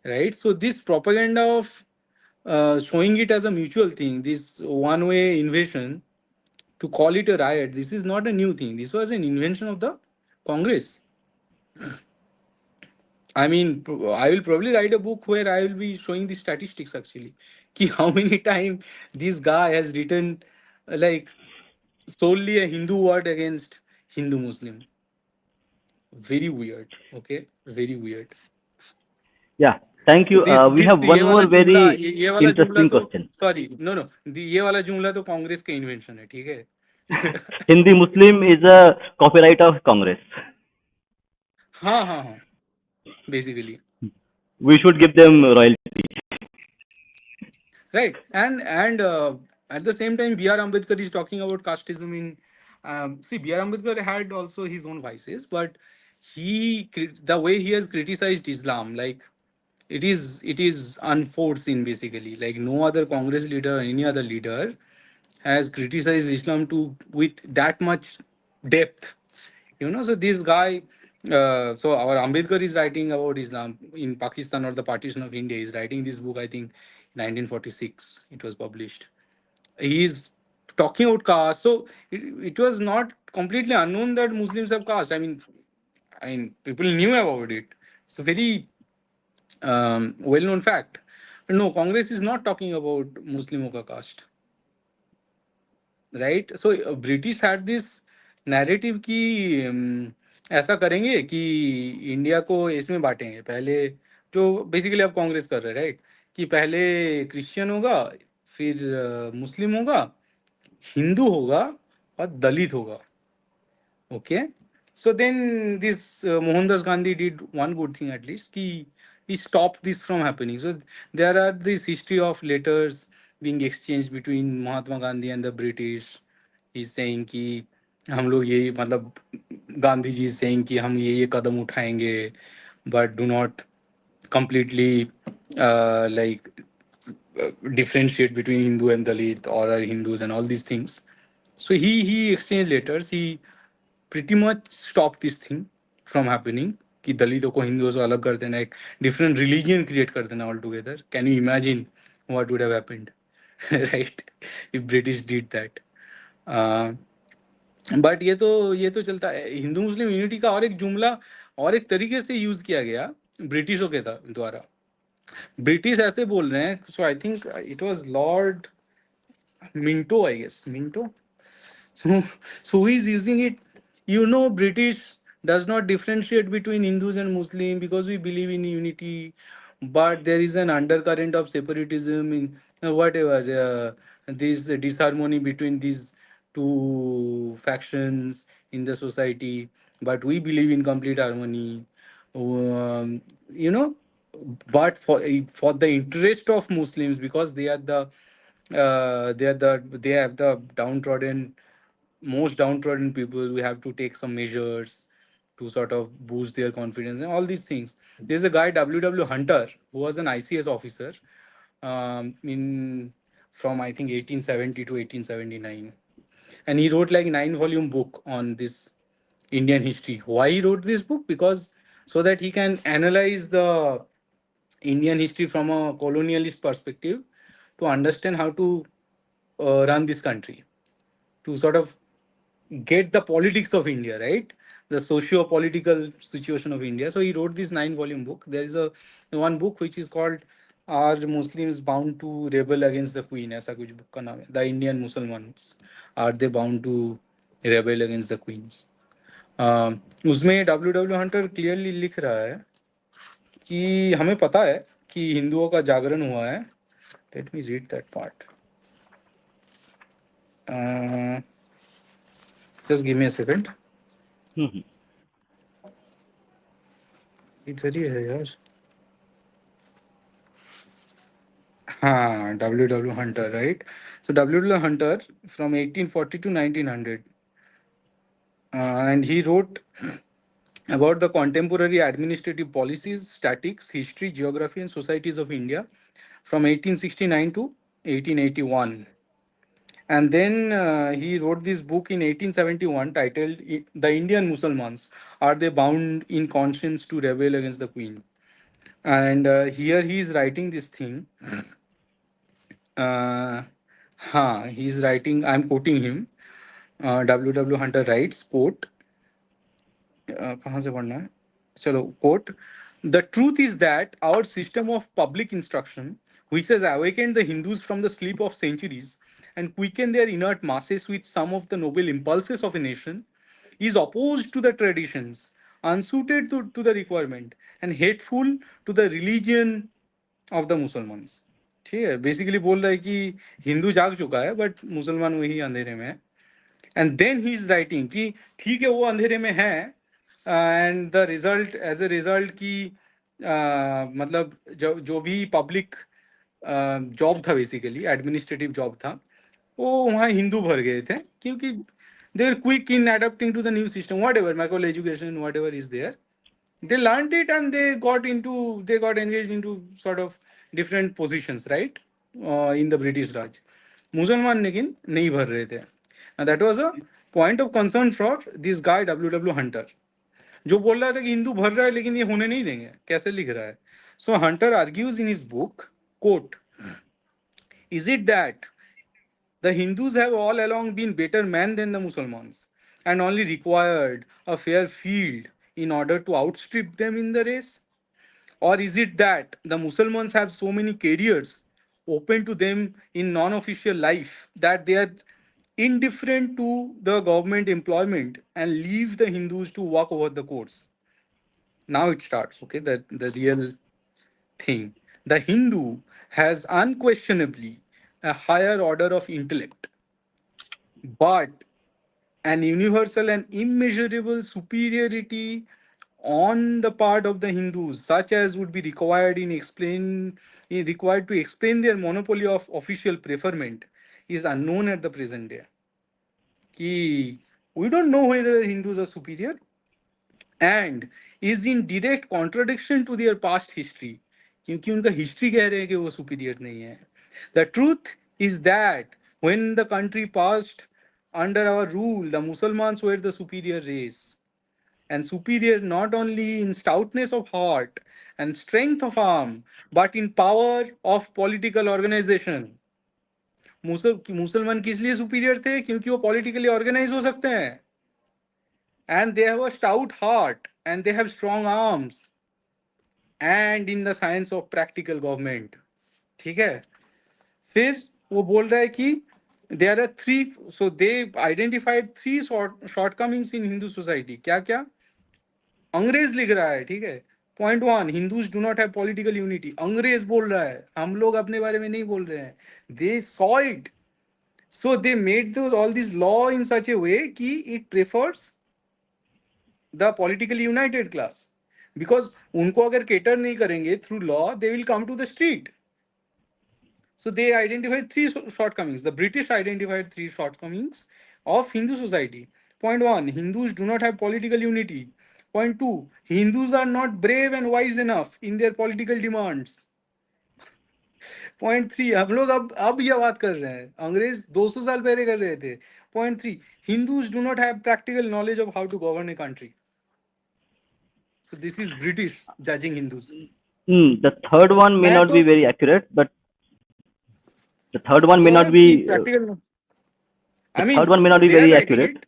right? So this propaganda of showing it as a mutual thing, this one-way invasion, to call it a riot, this is not a new thing. This was an invention of the Congress. I mean, I will probably write a book where I will be showing the statistics actually. Ki how many times this guy has written like solely a Hindu word against Hindu Muslim. Very weird. Okay, very weird. Yeah, thank So you. this We this have one ये वाला more जुमला very ये वाला जुमला interesting तो question. Sorry no no ये वाला जुमला तो कांग्रेस का इन्वेंशन है, ठीक है. Hindi Muslim is a copyright of Congress. हाँ, basically. We should give them royalty. Right. And at the same time, B.R. Ambedkar is talking about casteism in. See, B.R. Ambedkar had also his own vices, but the way he has criticized Islam, like it is unforeseen basically. Like no other Congress leader or any other leader has criticized Islam to with that much depth. So this guy, so our Ambedkar is writing about Islam in Pakistan or the partition of India. He's writing this book, I think, 1946. It was published. He's talking about caste. So it was not completely unknown that Muslims have caste. I mean, people knew about it. It's a very well-known fact. But no, Congress is not talking about Muslimon ka caste, right? So British had this narrative कि ऐसा करेंगे कि India को इसमें बांटेंगे पहले, जो basically अब कांग्रेस कर रहे हैं, राइट? कि पहले क्रिश्चियन होगा, फिर मुस्लिम होगा, हिंदू होगा और दलित होगा. Okay. So then this Mohandas Gandhi did one good thing at least. He stopped this from happening. So there are this history of letters being exchanged between Mahatma Gandhi and the British. He's saying कि हम लोग ये मतलब Gandhi ji is saying कि हम ये कदम उठाएंगे, but do not completely like differentiate between Hindu and Dalit or are Hindus and all these things. So he exchanged letters. He pretty much stopped this thing from happening कि दलितों को हिंदुओं से अलग कर देना, एक डिफरेंट रिलीजियन क्रिएट कर देना all together. Can you imagine what would have happened, right, if British did that? But ये तो चलता है. हिंदू मुस्लिम यूनिटी का और एक जुमला और एक तरीके से यूज किया गया ब्रिटिशों के द्वारा. ब्रिटिश ऐसे बोल रहे हैं, so I think it was Lord Minto, I guess Minto. So, so who is using it? British does not differentiate between Hindus and Muslim because we believe in unity, but there is an undercurrent of separatism in whatever this disharmony between these two factions in the society. But we believe in complete harmony. Um, you know, but for the interest of Muslims, because they have the downtrodden, most downtrodden people, we have to take some measures to sort of boost their confidence and all these things. There's a guy W. Hunter who was an ICS officer in from I think 1870 to 1879, and he wrote like 9-volume book on this Indian history. Why he wrote this book? Because so that he can analyze the Indian history from a colonialist perspective to understand how to run this country, to sort of get the politics of India, right? The socio-political situation of India. So he wrote this 9-volume book. There is a one book which is called "Are Muslims Bound to Rebel Against the Queen?" ऐसा कुछ book का नाम है. The Indian Muslims, are they bound to rebel against the queens? उसमें W. Hunter clearly लिख रहा है कि हमें पता है कि हिंदुओं का जागरण हुआ है. Let me read that part. Just give me a second. Mhm. इधर ही है यार. W. Hunter, right? So W. Hunter from 1840 to 1900, and he wrote about the contemporary administrative policies, statics, history, geography, and societies of India from 1869 to 1881. And then he wrote this book in 1871 titled "The Indian Mussalmans, Are They Bound in Conscience to Rebel Against the Queen?" And here he is writing this thing. uh, he's writing, I'm quoting him. W. Hunter writes, quote, कहाँ से पढ़ना है? चलो, quote, "The truth is that our system of public instruction, which has awakened the Hindus from the sleep of centuries and quickened their inert masses with some of the noble impulses of a nation, is opposed to the traditions, unsuited to the requirement, and hateful to the religion of the Muslims." ठीक है, basically बोल रहा है कि हिंदू जाग चुका है but मुसलमान वही अंधेरे में है. And then he is writing कि ठीक है वो अंधेरे में है, and the result as a result की मतलब जो भी पब्लिक जॉब था, बेसिकली एडमिनिस्ट्रेटिव जॉब था, वो वहाँ हिंदू भर गए थे क्योंकि they are quick in adopting to the new system, whatever Macaulay education whatever is there. They learned it and they got engaged into sort of different positions, right? In the British Raj. मुसलमान लेकिन नहीं भर रहे थे. And that was a point of concern for this guy W. Hunter, जो बोल रहा था कि हिंदू भर रहा है लेकिन ये होने नहीं देंगे. कैसे लिख रहा है? So Hunter argues in his book, quote, is it that the Hindus have all along been better men than the Muslims and only required a fair field in order to outstrip them in the race? Or is it that the Muslims have so many careers open to them in non official life that they are indifferent to the government employment and leave the Hindus to walk over the course? Now it starts, okay, the real thing. The Hindu has unquestionably a higher order of intellect, but an universal and immeasurable superiority on the part of the Hindus, such as would be required to explain their monopoly of official preferment, is unknown at the present day. We don't know whether the Hindus are superior and is in direct contradiction to their past history. क्योंकि उनका history कह रहे हैं कि वो superior नहीं है. The truth is that when the country passed under our rule, the Muslims were the superior race, and superior not only in stoutness of heart and strength of arm, but in power of political organization. मुसलमान किस लिए superior थे? क्योंकि वो politically organise हो सकते हैं, and they have a stout heart and they have strong arms and in the science of practical government. ठीक है. फिर वो बोल रहा है कि there are three, so they identified three shortcomings in Hindu society. क्या क्या? अंग्रेज लिख रहा है, ठीक है. Point 1, Hindus do not have political unity. अंग्रेज बोल रहा है, हम लोग अपने बारे में नहीं बोल रहे हैं. They saw it, so they made all these law in such a way कि it prefers the politically united class, because उनको अगर cater नहीं करेंगे through law, they will come to the street. So they identified three shortcomings. The British identified three shortcomings of Hindu society. Point 1, Hindus do not have political unity. Point 2, Hindus are not brave and wise enough in their political demands. Point 3, हम लोग अब ये बात कर रहे हैं, अंग्रेज 200 साल पहले कर रहे थे. Point 3, Hindus do not have practical knowledge of how to govern a country. So this is British judging Hindus. The third one may not be very accurate, but the third one may not be. Practical. Third one may not be very accurate.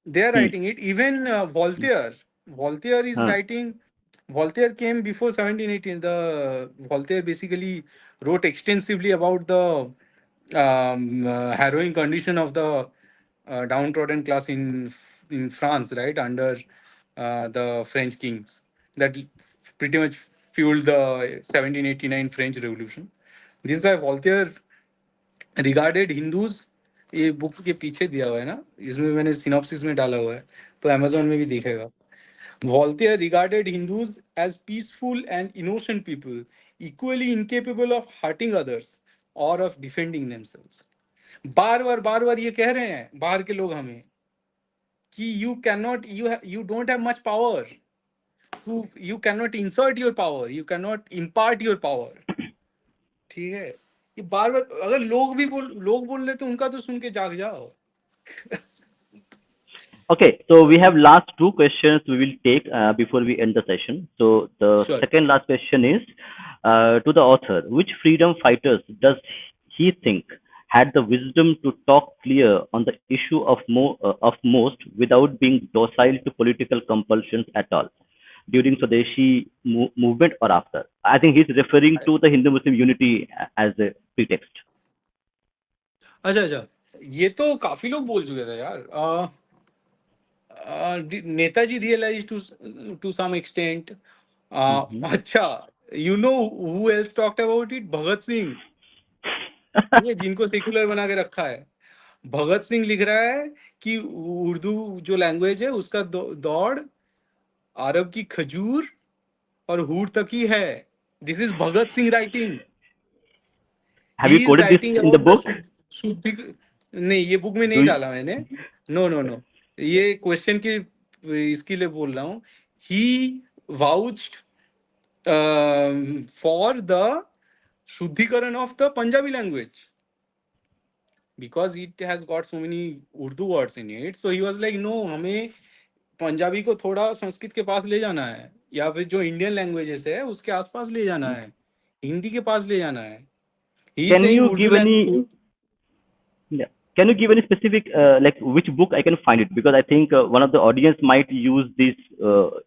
They are writing it. Even Voltaire is writing. Voltaire came before 1718. The Voltaire basically wrote extensively about the harrowing condition of the downtrodden class in France, right, under the French kings. That pretty much fueled the 1789 French Revolution. This guy Voltaire regarded Hindus, ये book के पीछे दिया हुआ है ना, इसमें मैंने synopsis में डाला हुआ है, तो अमेज़न में भी दिखेगा. Voltaire regarded Hindus as peaceful and innocent people, equally incapable of hurting others or of defending themselves. बार बार ये कह रहे हैं बाहर के लोग हमें कि you don't have much power, you cannot insert your power, you cannot impart your power. ठीक है. ये बार अगर लोग बोल रहे तो उनका तो सुन के जाग जाओ. Okay, so we have last two questions we will take before we end the session. So the second last question is to the author: which freedom fighters does he think had the wisdom to talk clear on the issue of most without being docile to political compulsions at all, during Swadeshi movement or after? I think he's referring to the Hindu-Muslim unity as a pretext. अच्छा, ये तो काफी लोग बोल चुके थे यार. Netaji realized to some extent. अच्छा, you know who else talked about it? Bhagat Singh. ये जिनको सेक्युलर बना के रखा है. भगत सिंह लिख रहा है कि उर्दू जो लैंग्वेज है उसका दौड़ अरब की खजूर और हूर तक ही है. This is Bhagat Singh writing. Have you quoted this in the book? नहीं, ये बुक में नहीं डाला मैंने. नो, ये क्वेश्चन की इसके लिए बोल रहा हूँ. He vouched for the Shuddhikaran of the Punjabi language because it has got so many Urdu words in it. So he was like, no, हमें पंजाबी को थोड़ा संस्कृत के पास ले जाना है या फिर जो इंडियन लैंग्वेजेस है उसके आसपास ले जाना है, हिंदी के पास ले जाना है. He is Can saying you Urdu give any? language. Yeah. Can you give any specific like which book I can find it? Because I think one of the audience might use this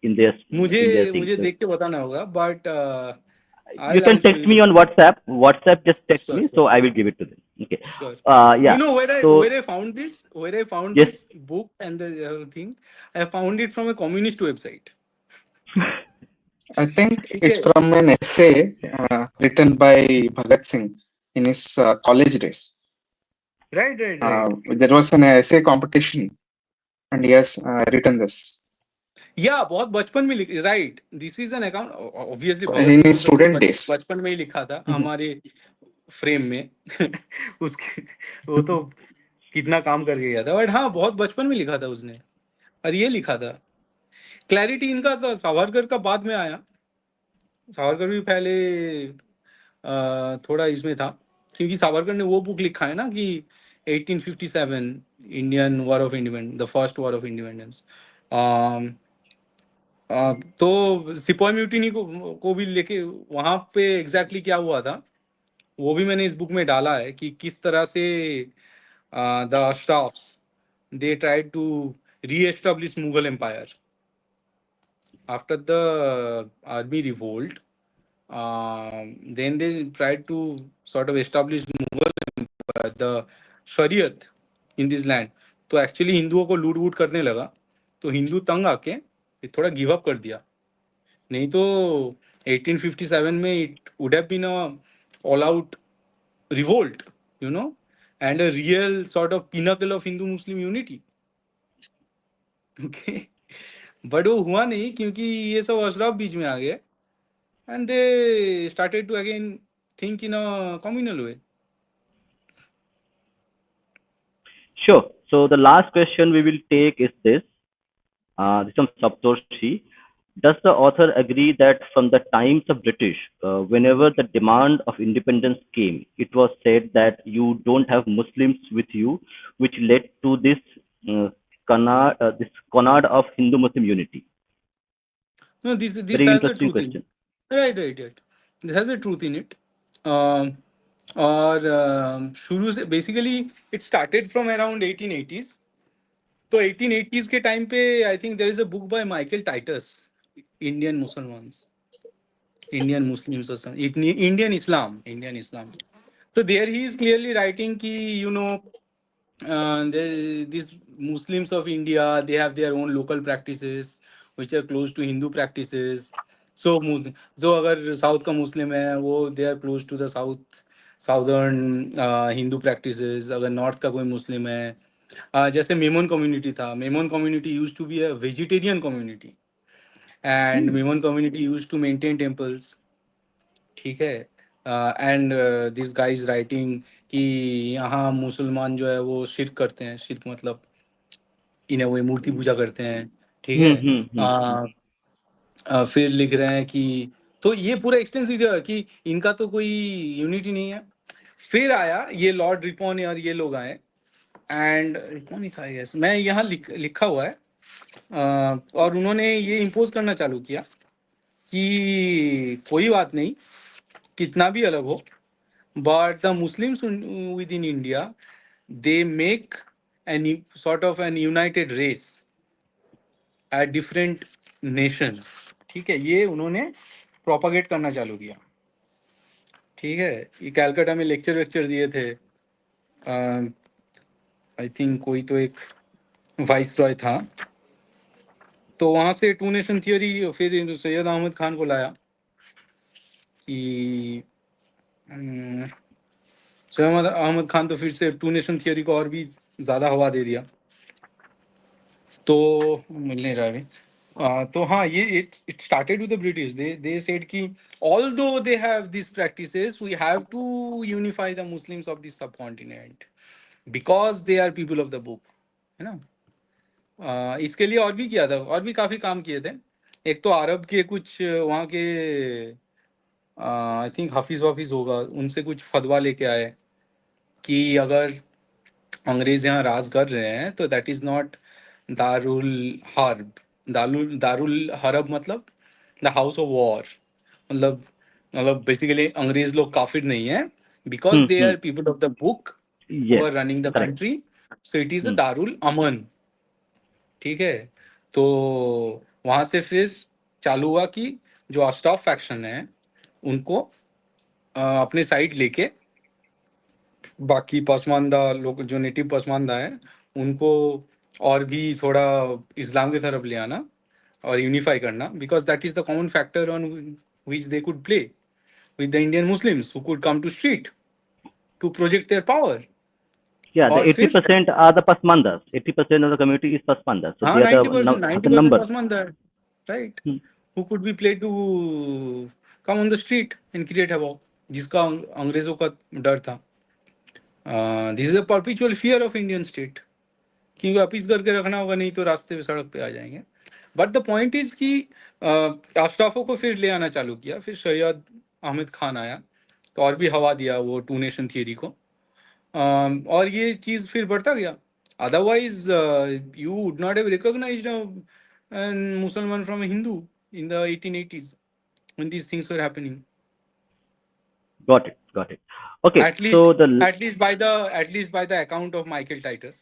in their मुझे thing. मुझे So देख के बताना होगा, but you I'll can show text you me the on book. WhatsApp. WhatsApp, just text Sure, me, sure, so I will give it to them. Okay. sure. You Yeah. know So where I found this? Where I found yes. this book and the thing? I found it from a communist website. I think it's Okay. from an essay written by Bhagat Singh in his college days. Right, right, right. There was an essay competition, and he has written this या बहुत बचपन में right, this is an account. Obviously Bhagat in Singh his ने तो student days. बचपन में ही लिखा था Mhm. हमारे फ्रेम में. उसके वो तो कितना काम करके गया था, बट हाँ बहुत बचपन में लिखा था उसने. और ये लिखा था, क्लैरिटी इनका था, सावरकर का बाद में आया. सावरकर भी पहले थोड़ा इसमें था, क्योंकि सावरकर ने वो बुक लिखा है ना कि 1857 Indian war of independence, the first war of independence. तो सिपॉय म्यूटिनी को भी लेके वहां पे एग्जैक्टली क्या हुआ था वो भी मैंने इस बुक में डाला है कि किस तरह से the Ashrafs they try to reestablish Mughal empire after the army revolt. Then they tried to sort of establish the Shariat in this land. तो एक्चुअली हिंदुओं को लूट वूट करने लगा, तो हिंदू तंग आके थोड़ा गिव अप कर दिया. नहीं तो 1857 में it would have been a all out revolt, you know, and a real sort of pinnacle of Hindu Muslim unity. Okay. But वो हुआ नहीं क्योंकि ये सब अशराफ बीच में आ गए and they started to again think in a communal way. Sure. So the last question we will take is this. This from Saptorshi. Does the author agree that from the times of British, whenever the demand of independence came, it was said that you don't have Muslims with you, which led to uh, this canard of Hindu-Muslim unity? No, this Very has a interesting truth in it. question. Right, right, right. This has a truth in it. Um, और शुरू से basically it started from around 1880s. तो 1880s के time पे I think there is a book by Michael Titus, Indian Musalmans, Indian Muslims, Indian Islam. So there he is clearly writing कि you know these Muslims of India, they have their own local practices which are close to Hindu practices. So जो अगर south का मुस्लिम है वो they are close to the southern Hindu practices. अगर north का कोई Muslim है, जैसे मेमन कम्युनिटी था, Memon community used to be a vegetarian community and Hmm. Memon community used to maintain temples. ठीक है. And this guy is writing कि यहाँ मुसलमान जो है वो शिरक करते हैं, शिरक मतलब इन वो मूर्ति पूजा करते हैं. ठीक Hmm. है. Hmm. Hmm. Hmm. फिर लिख रहे हैं कि तो ये पूरा एक्सटेंसिव है कि इनका तो कोई यूनिटी नहीं है. फिर आया ये लॉर्ड रिपॉन और ये लोग आए एंड रिपॉन ही था यस, मैं यहाँ लिखा हुआ है. और उन्होंने ये इम्पोज करना चालू किया कि कोई बात नहीं, कितना भी अलग हो, but the Muslims within India, they make an sort of an united race, a different nation. ठीक है, ये उन्होंने प्रोपागेट करना चालू किया. ठीक है. ये कैलकाटा में लेक्चर वेक्चर दिए थे. आई थिंक कोई तो एक वाइस रॉय था, तो वहां से टू नेशन थियोरी फिर सैयद अहमद खान को लाया कि सैयद अहमद खान तो फिर से टू नेशन थियोरी को और भी ज्यादा हवा दे दिया. तो मिल नहीं रहा अभी. तो हाँ ये it started with the British. They said कि although they have this practices we have to unify the Muslims of this subcontinent because they are people of the book, है ना. इसके लिए और भी किया था, और भी काफी काम किए थे. एक तो अरब के कुछ वहाँ के आई थिंक हाफिज वाफिज होगा, उनसे कुछ फतवा लेके आए कि अगर अंग्रेज यहाँ राज कर रहे हैं तो that is not Darul Harb. Darul Darul Harb मतलब द हाउस ऑफ वॉर। मतलब मतलब बेसिकली अंग्रेज लोग काफिर नहीं है, because they Hmm. Are people of the book who Yes. Are running the Correct. Country. So it is a Hmm. Darul Aman. ठीक है। तो वहां से फिर चालू हुआ कि जो अशराफ फैक्शन है उनको अपने साइड लेके बाकी पसमानदा लोग जो नेटिव पसमानदा है उनको और भी थोड़ा इस्लाम की तरफ ले आना और यूनिफाई करना, because that is the common factor on which they could play with the Indian Muslims who could come to street to project their power. Yeah, the और फिर 80% are the Pasmandas. 80% of the community is Pasmandas. So हाँ they are the 90%, the 90% number. Pasmanda है, right, Hmm. Who could be play to come on the street and create havoc, जिसका अंग्रेजों का डर था। This is a perpetual fear of Indian state, क्योंकि appease करके रखना होगा, नहीं तो रास्ते पे सड़क पे आ जाएंगे। बट द पॉइंट इज कि अशराफों को फिर ले आना चालू किया, फिर सैयद अहमद खान आया तो और भी हवा दिया वो टू नेशन थियरी को। और ये चीज फिर बढ़ता गया। Otherwise you would not have recognised Musalman from Hindu in the 1880s when these things were happening. Got it. Got it. Okay. At least, So the at least by the account of Michael Titus.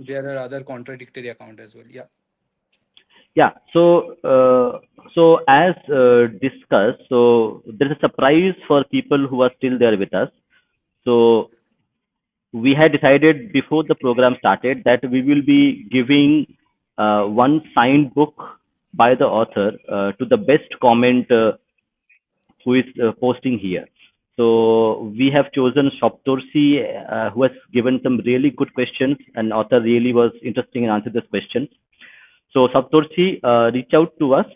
There are other contradictory account as well. Yeah. yeah. So as discussed, so there is a surprise for people who are still there with us. So we had decided before the program started that we will be giving one signed book by the author to the best comment who is posting here. So we have chosen Shoptorsi, who has given some really good questions, and author really was interesting in answering those questions. So Shoptorsi, reach out to us,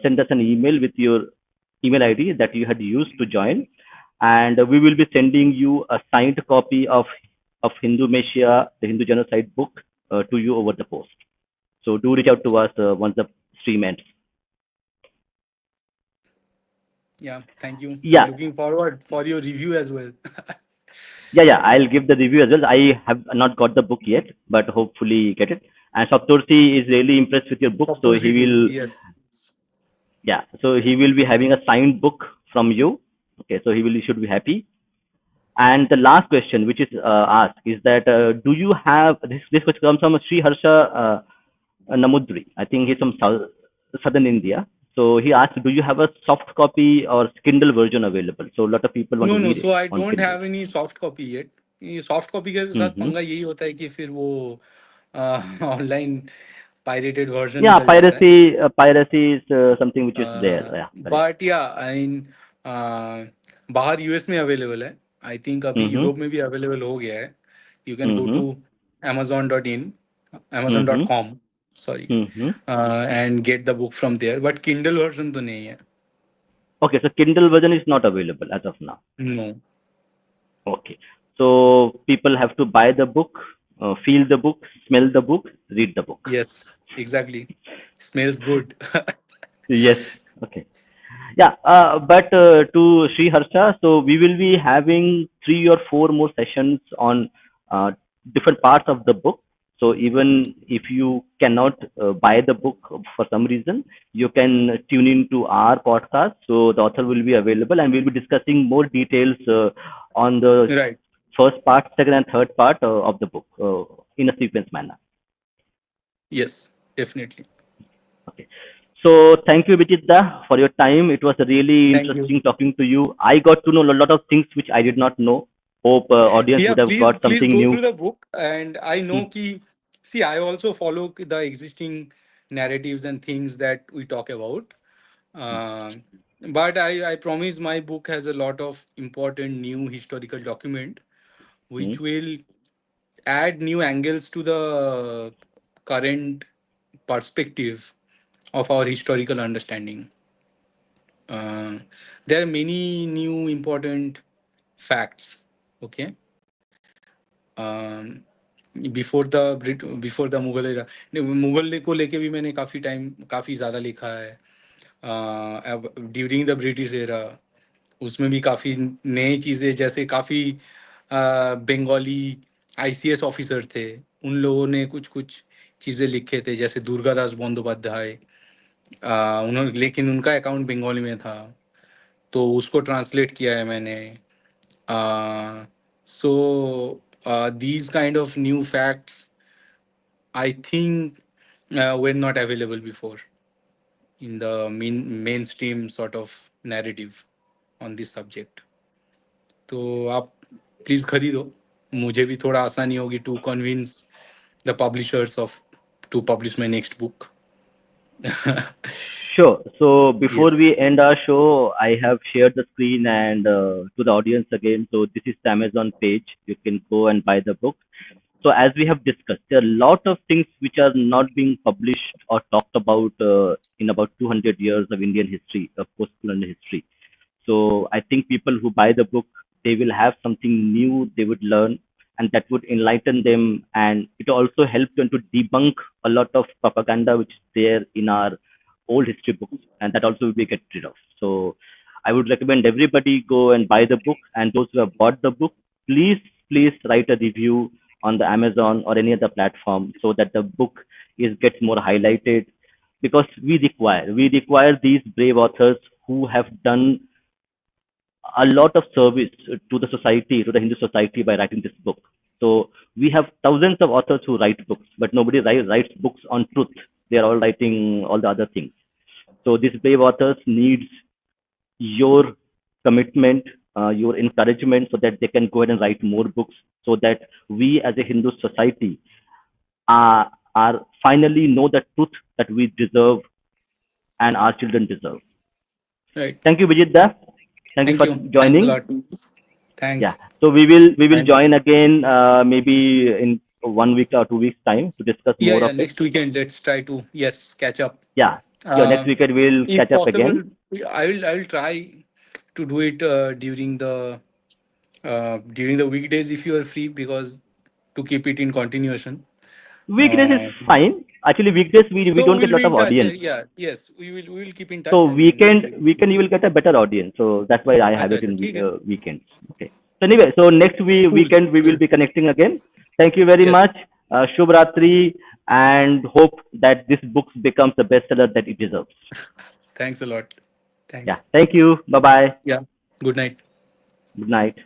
send us an email with your email ID that you had used to join, and we will be sending you a signed copy of Hindumisia, the Hindu Genocide book, to you over the post. So do reach out to us once the stream ends. Yeah. Thank you. I'm Yeah, looking forward for your review as well. yeah. I'll give the review as well. I have not got the book yet, but hopefully get it. And Saptorsi is really impressed with your book, so he Saptorshi book. will, Yes. yeah. So he will be having a signed book from you. Okay, so he should be happy. And the last question, which is asked, is that do you have this question comes from Sri Harsha Namudri. I think he's from southern India. So he asked, do you have a soft copy or Kindle version available? So a lot of people want to No, no. read it So I on don't Kindle. have any soft copy yet. ये soft copy के साथ Mm-hmm. पंगा यही होता है कि फिर वो ऑनलाइन पायरेटेड वर्जन Yeah, निकल जाता है। piracy is something which is there. Yeah, correct. But या आई मीन बाहर यूएस में अवेलेबल है, आई थिंक अभी Mm-hmm. यूरोप में भी अवेलेबल हो गया है। You can go Mm-hmm. To amazon.in, Mm-hmm. amazon.com, sorry, Mm-hmm. and get the book from there, but Kindle version तो नहीं है। Okay, so Kindle version is not available as of now. No. Okay, so people have to buy the book, feel the book, smell the book, read the book. Yes, exactly, smells good. Yes. Okay. Yeah, but to Sri Harsha, so we will be having 3 or 4 more sessions on different parts of the book. So even if you cannot buy the book for some reason, you can tune in to our podcast. So the author will be available, and we'll be discussing more details on the right. first part, second, and third part of the book in a sequence manner. Yes, definitely. Okay. So thank you, Bijeet, for your time. It was really thank you. interesting talking to you. I got to know a lot of things which I did not know. Hope audience Yeah, would have got please something go new. through the book, and I Hmm. know कि see, I also follow the existing narratives and things that we talk about. But I promise my book has a lot of important new historical document Hmm. which will add new angles to the current perspective of our historical understanding. Uh, there are many new important facts. Okay. Um, before the Mughal era. Mughal को लेके भी मैंने काफी ज्यादा लिखा है। During the British era उसमें भी काफी नई चीजें, जैसे काफी बंगाली आईसीएस ऑफिसर थे, उन लोगों ने कुछ कुछ चीजें लिखे थे, जैसे दुर्गादास बंदोपाध्याय। उन्होंने, लेकिन उनका अकाउंट बंगाली में था, तो उसको ट्रांसलेट किया है मैंने। सो these kind of new facts, I think, were not available before in the mainstream sort of narrative on this subject. तो आप प्लीज खरीदो, मुझे भी थोड़ा आसानी होगी to convince the publishers of to publish my next book. Sure. So before Yes. we end our show, I have shared the screen and to the audience again. So this is the Amazon page. You can go and buy the book. So as we have discussed, there are a lot of things which are not being published or talked about in about 200 years of Indian history, of post-colonial history. So I think people who buy the book, they will have something new they would learn, and that would enlighten them, and it also helps them to debunk a lot of propaganda which is there in our old history books, and that also will be get rid of. So I would recommend everybody go and buy the book, and those who have bought the book, please write a review on the Amazon or any other platform so that the book is gets more highlighted, because we require these brave authors who have done a lot of service to the society, to the Hindu society, by writing this book. So we have thousands of authors who write books, but nobody writes books on truth. They are all writing all the other things. So these brave authors needs your commitment, your encouragement, so that they can go ahead and write more books, so that we as a Hindu society are finally know the truth that we deserve and our children deserve. Right. Thank you, Bijit. Thank you Thank for you. Thanks a joining. lot. Yeah. Thanks. So we will Thank you. join again maybe in 1 week or 2 weeks time to discuss Yeah, more yeah. of it. Next weekend, let's try to, yes, catch up. Yeah. Sure. Next Uh, weekend we'll if catch up again. possible, I will try to do it during the weekdays if you are free, because to keep it in continuation. Weekdays is Uh, fine. Actually, weekdays we so don't get a we'll lot be of in touch. audience. Yeah, yes, we will keep in So touch and weekend we'll see. weekend you will get a better audience. So that's why I have अच्छा it अच्छा in ठीक है. weekends. Okay. So anyway, so next Cool, weekend we will cool. be connecting again. Thank you very Yes. much. Shubh Ratri, and hope that this book becomes the bestseller that it deserves. Thanks a lot. Yeah. Thanks. Thank you. Bye bye. Yeah. Good night. Good night.